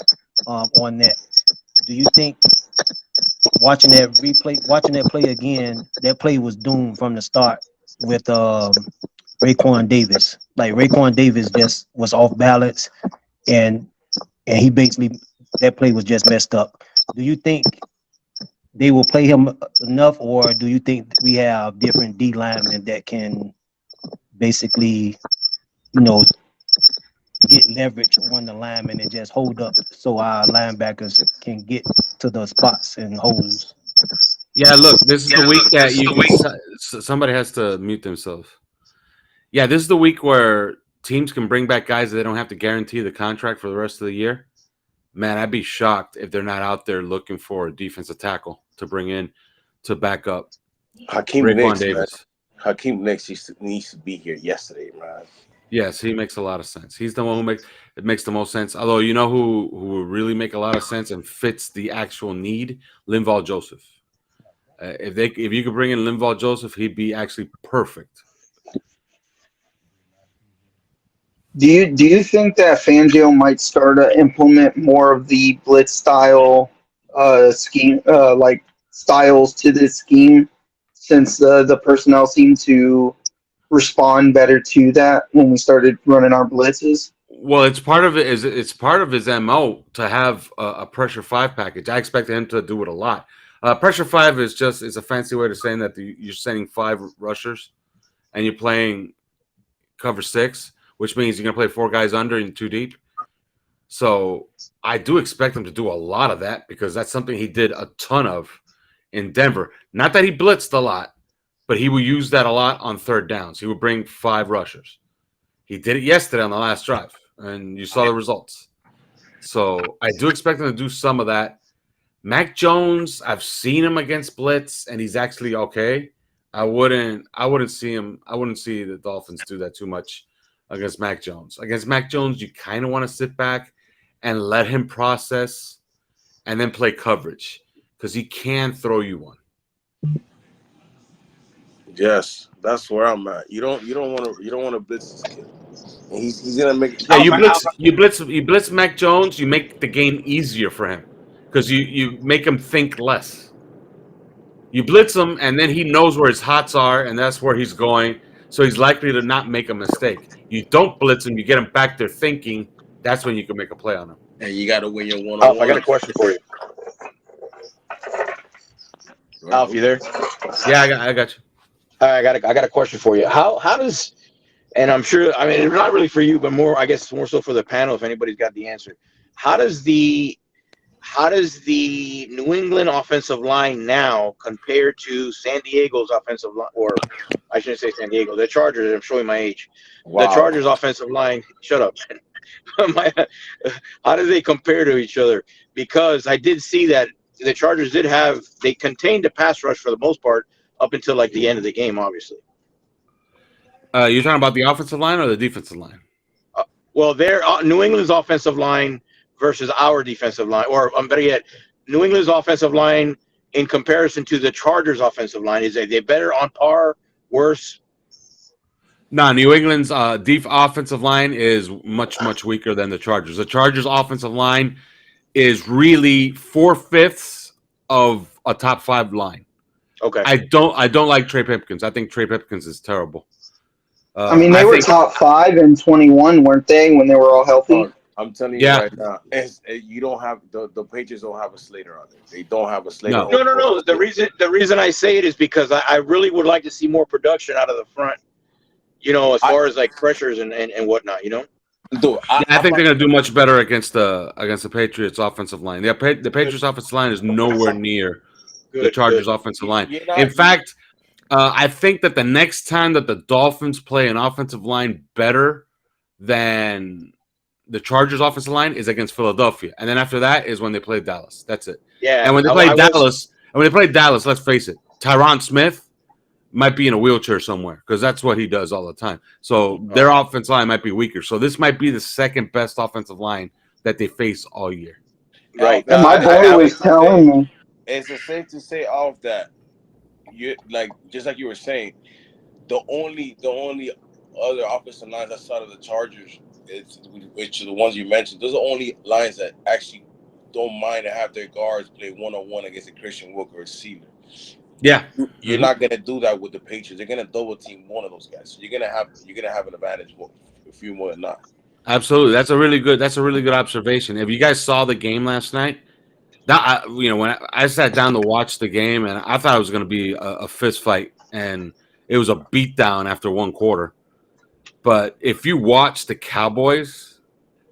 on that. Do you think watching that play again, that play was doomed from the start with Raekwon Davis? Like Raekwon Davis just was off balance, and he basically, that play was just messed up. Do you think they will play him enough, or do you think we have different D linemen that can basically, get leverage on the linemen and just hold up so our linebackers can get to the spots and holes? Yeah, look, this is the week that somebody has to mute themselves. Yeah, this is the week where teams can bring back guys that they don't have to guarantee the contract for the rest of the year. Man, I'd be shocked if they're not out there looking for a defensive tackle to bring in to back up Hakeem Raekwon Nicks, Davis. Man. Hakeem Nicks needs to be here yesterday, man. Yes, he makes a lot of sense. He's the one who makes the most sense. Although, you know who will really make a lot of sense and fits the actual need? Linval Joseph. If you could bring in Linval Joseph, he'd be actually perfect. Do you think that Fangio might start to implement more of the blitz style scheme, like styles to this scheme, since the personnel seem to respond better to that when we started running our blitzes? Well, it's part of his MO to have a pressure 5 package. I expected him to do it a lot. Pressure 5 is a fancy way of saying that you're sending 5 rushers and you're playing cover 6, which means you're going to play 4 guys under and 2 deep. So I do expect him to do a lot of that because that's something he did a ton of in Denver. Not that he blitzed a lot, but he will use that a lot on 3rd downs. He would bring 5 rushers. He did it yesterday on the last drive, and you saw the results. So I do expect him to do some of that. Mac Jones, I've seen him against blitz, and he's actually okay. I wouldn't see the Dolphins do that too much against Mac Jones. Against Mac Jones, you kind of want to sit back and let him process and then play coverage because he can throw you one. Yes, that's where I'm at. You don't want to blitz this kid. And he's gonna make. Yeah, you blitz Mac Jones. You make the game easier for him because you make him think less. You blitz him, and then he knows where his hots are, and that's where he's going. So he's likely to not make a mistake. You don't blitz him. You get him back there thinking. That's when you can make a play on him. And you got to win your one-on-one. Alf, I got a question for you. Alf, you there? Yeah, I got you. I got a question for you. How does, and I'm sure, I mean, it's not really for you, but more, I guess, more so for the panel, if anybody's got the answer. How does the New England offensive line now compare to San Diego's offensive line, or I shouldn't say San Diego, the Chargers? I'm showing my age. Wow. The Chargers offensive line. Shut up. How do they compare to each other? Because I did see that the Chargers they contained the pass rush for the most part up until like the end of the game, obviously. You're talking about the offensive line or the defensive line? Well, they're New England's offensive line versus our defensive line, or better yet, New England's offensive line in comparison to the Chargers' offensive line. Is they better, on par, worse? No, New England's deep offensive line is much weaker than the Chargers. The Chargers' offensive line is really 4/5 of a top 5 line. Okay. I don't like Trey Pipkins. I think Trey Pipkins is terrible. I mean, they were top 5 in 21, weren't they, when they were all healthy? I'm telling you right now, you don't have the Patriots don't have a Slater on there. They don't have a Slater. No. The reason I say it is because I really would like to see more production out of the front as far as like pressures and whatnot. Dude, I think they're going to do much better against the Patriots offensive line. The Patriots offensive line is nowhere near the Chargers offensive line. In fact, I think that the next time that the Dolphins play an offensive line better than the Chargers offensive line is against Philadelphia, and then after that is when they play Dallas. That's it. Yeah, And when they play Dallas, let's face it, Tyron Smith might be in a wheelchair somewhere because that's what he does all the time. So their offensive line might be weaker. So this might be the second best offensive line that they face all year. Right. And my boy was telling me. Is it safe to say off that you just like you were saying, the only other offensive lines outside of the Chargers, which are the ones you mentioned, those are the only lines that actually don't mind to have their guards play 1-on-1 against a Christian Walker receiver. Yeah, you're not gonna do that with the Patriots. They're gonna double team one of those guys. So you're gonna have an advantage a few more than not. Absolutely, that's a really good observation. If you guys saw the game last night, that when I sat down to watch the game, and I thought it was going to be a fist fight, and it was a beatdown after one quarter. But if you watch the Cowboys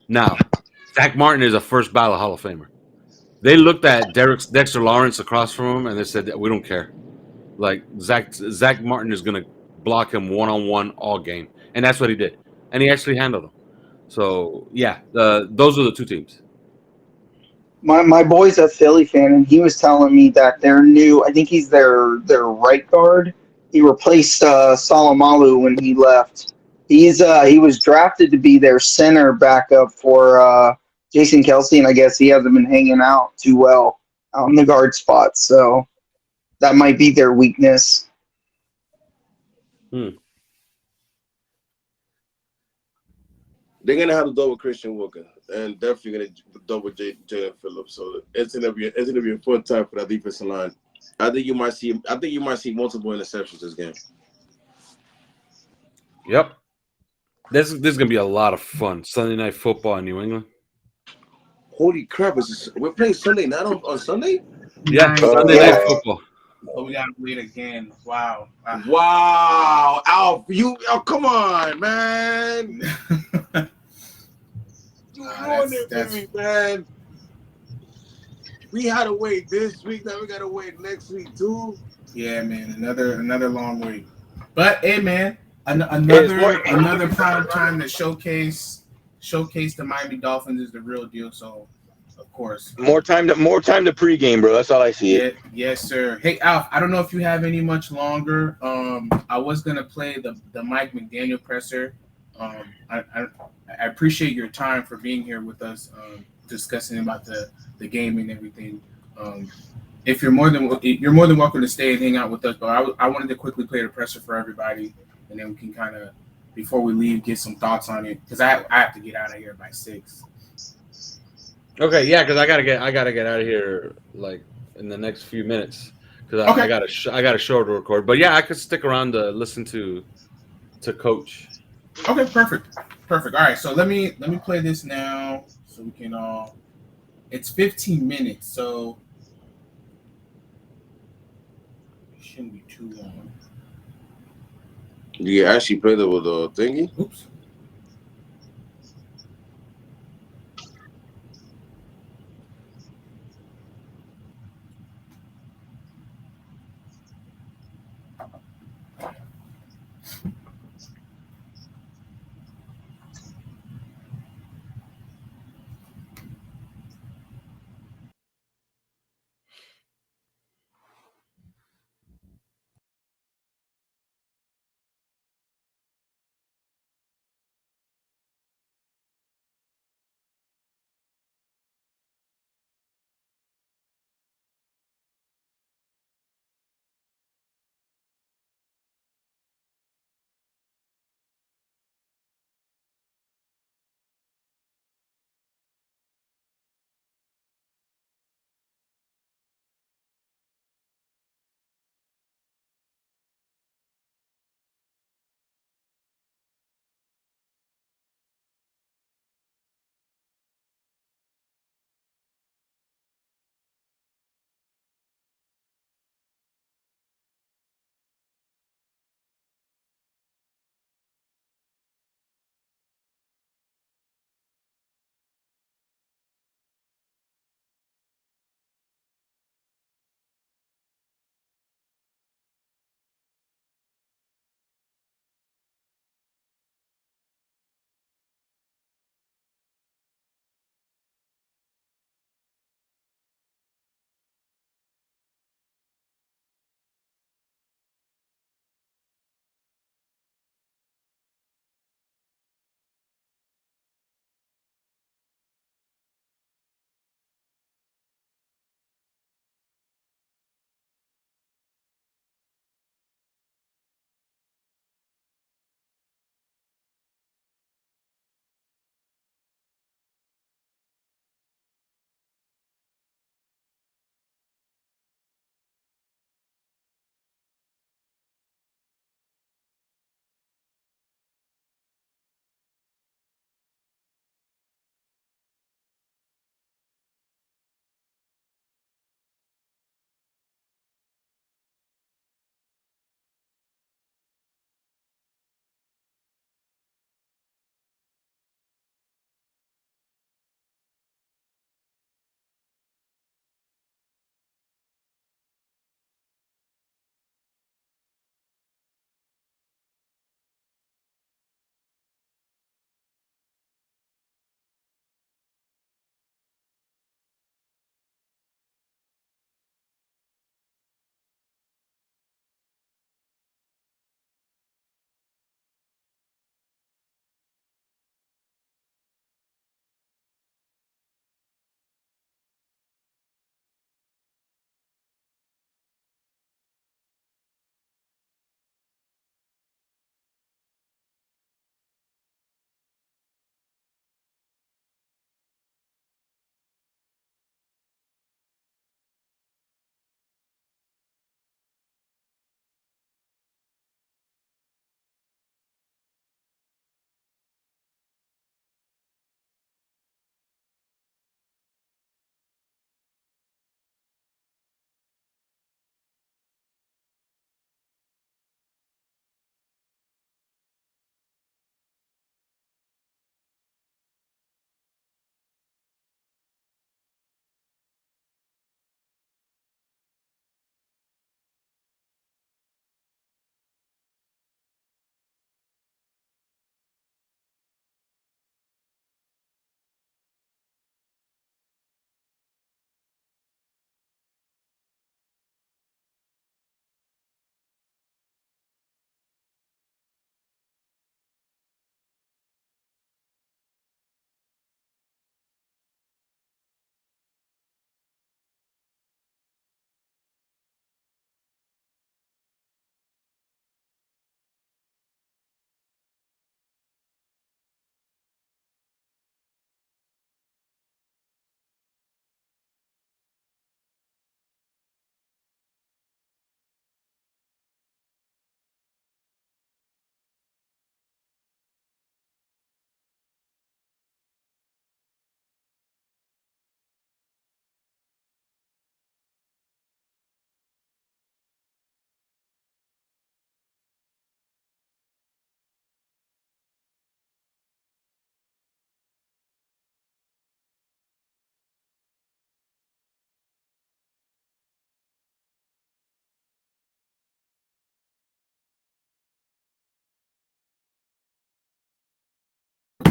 now, Zach Martin is a first ballot Hall of Famer. They looked at Dexter Lawrence across from him, and they said, "We don't care. Like Zach Martin is going to block him 1-on-1 all game," and that's what he did, and he actually handled him. So yeah, those are the two teams. My boy's a Philly fan, and he was telling me that their new, I think he's their right guard. He replaced Salomalu when he left. He was drafted to be their center backup for Jason Kelsey, and I guess he hasn't been hanging out too well on the guard spot. So that might be their weakness. Hmm. They're gonna have to double Christian Walker, and definitely gonna double Jalen Phillips. So it's gonna be a fun time for that defensive line. I think you might see multiple interceptions this game. Yep. This is gonna be a lot of fun. Sunday Night Football in New England. Holy crap! We're playing Sunday night on Sunday? Yeah, Sunday Night Football. Oh, we gotta wait again. Wow. Wow, Alf, come on, man. You ruined it for me, man. We had to wait this week. Now we gotta wait next week too. Yeah, man. Another long wait. But hey, man, another prime time to showcase the Miami Dolphins is the real deal. So, of course, more time to pregame, bro. That's all I see. Yeah, yes, sir. Hey, Alf, I don't know if you have any much longer. I was gonna play the Mike McDaniel presser. I appreciate your time for being here with us, discussing about the game and everything. If you're more than welcome to stay and hang out with us. But I wanted to quickly play the presser for everybody, and then we can kind of, before we leave, get some thoughts on it because I have to get out of here by 6. Okay, yeah, because I gotta get out of here like in the next few minutes because I got a show to record. But yeah, I could stick around to listen to Coach. Okay, perfect. All right, so let me play this now so we can all. It's 15 minutes, so it shouldn't be too long. You actually play the with the thingy? Oops.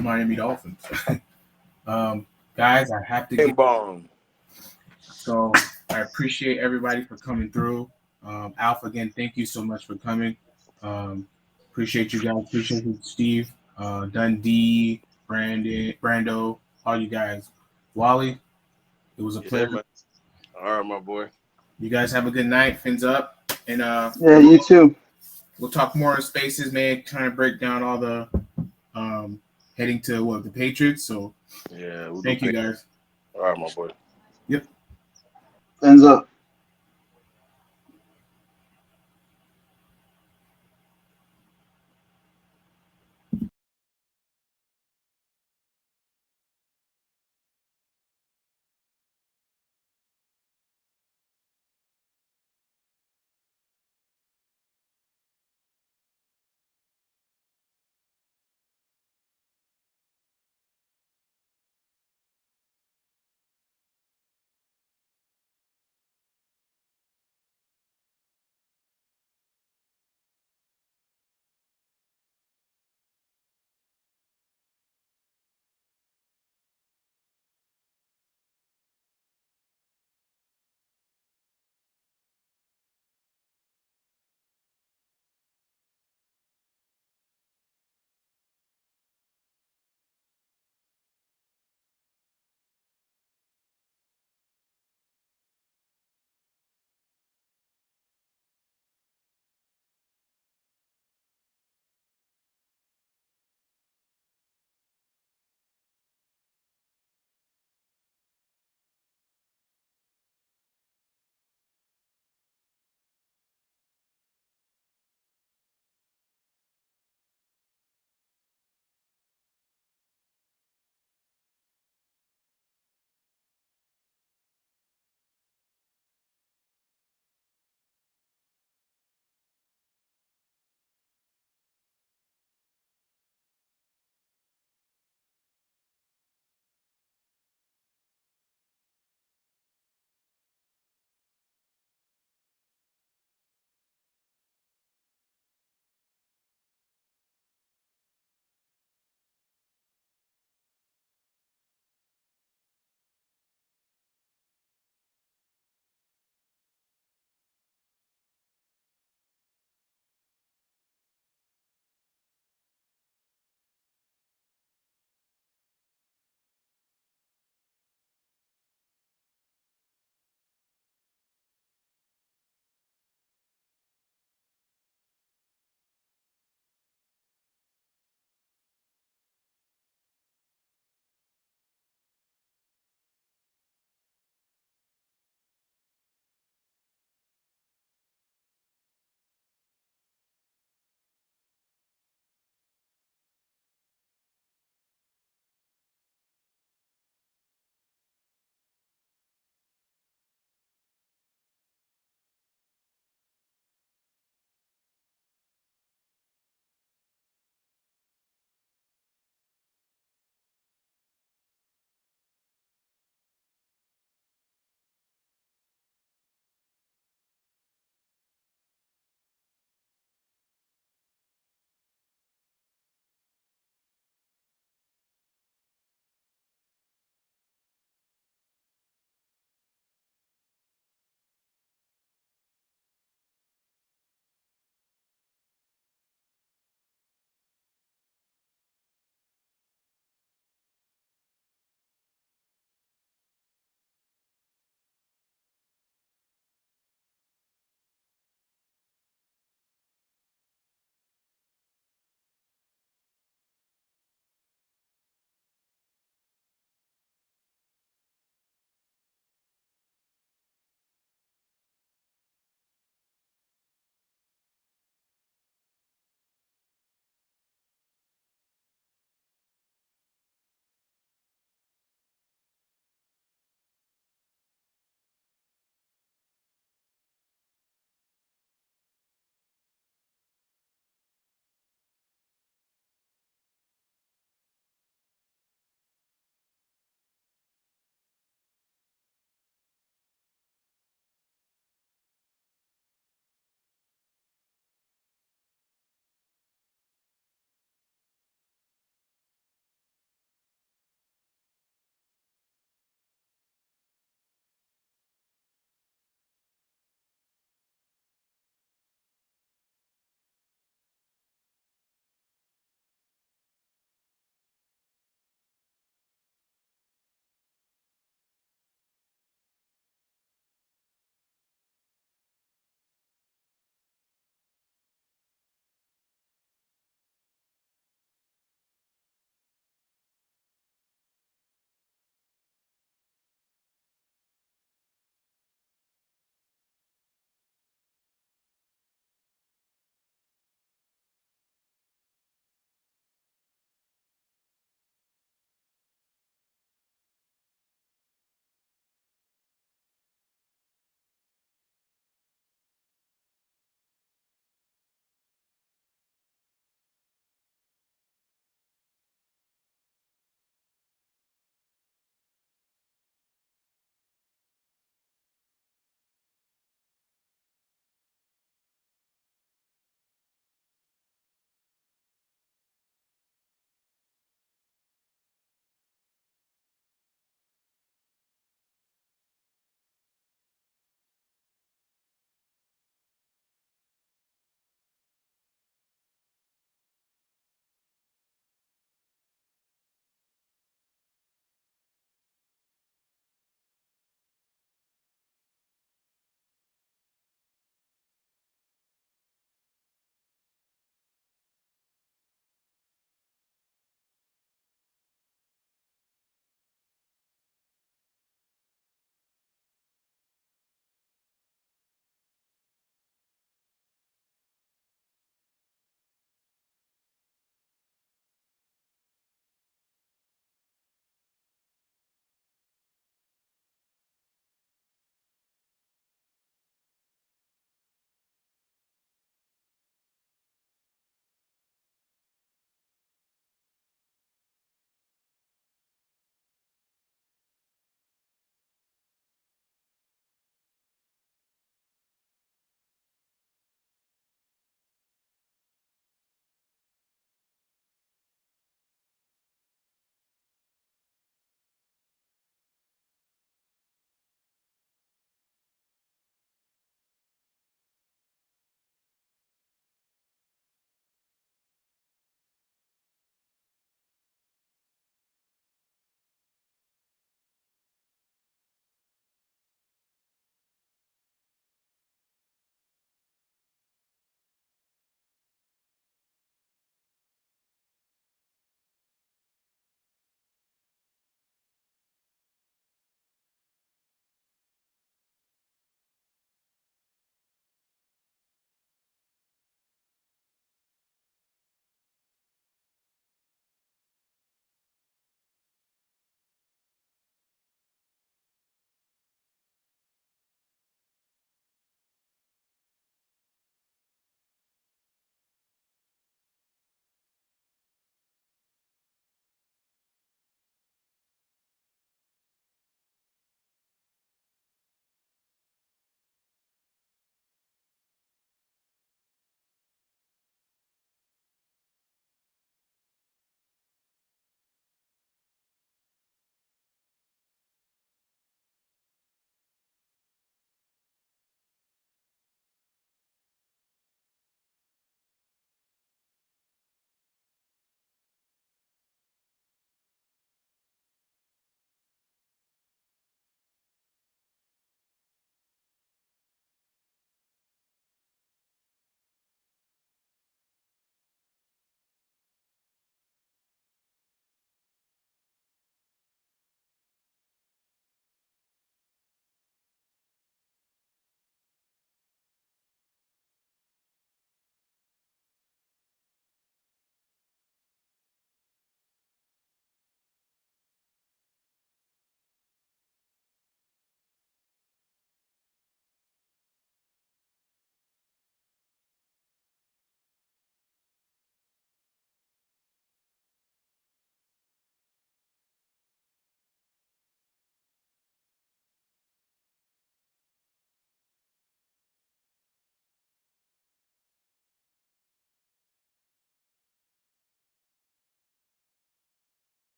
Miami Dolphins. Guys, I have to Bing get. bong. So I appreciate everybody for coming through. Alpha, again, thank you so much for coming. Appreciate you guys. Appreciate you, Steve, Dundee, Brando, all you guys. Wally, it was a Yeah, pleasure. man. All right, my boy. You guys have a good night. Fins up. And Yeah, you too. we'll talk more in spaces, man, trying to break down all the heading to the Patriots. So Yeah, we'll thank you guys. All right, my boy. Yep. Ends up.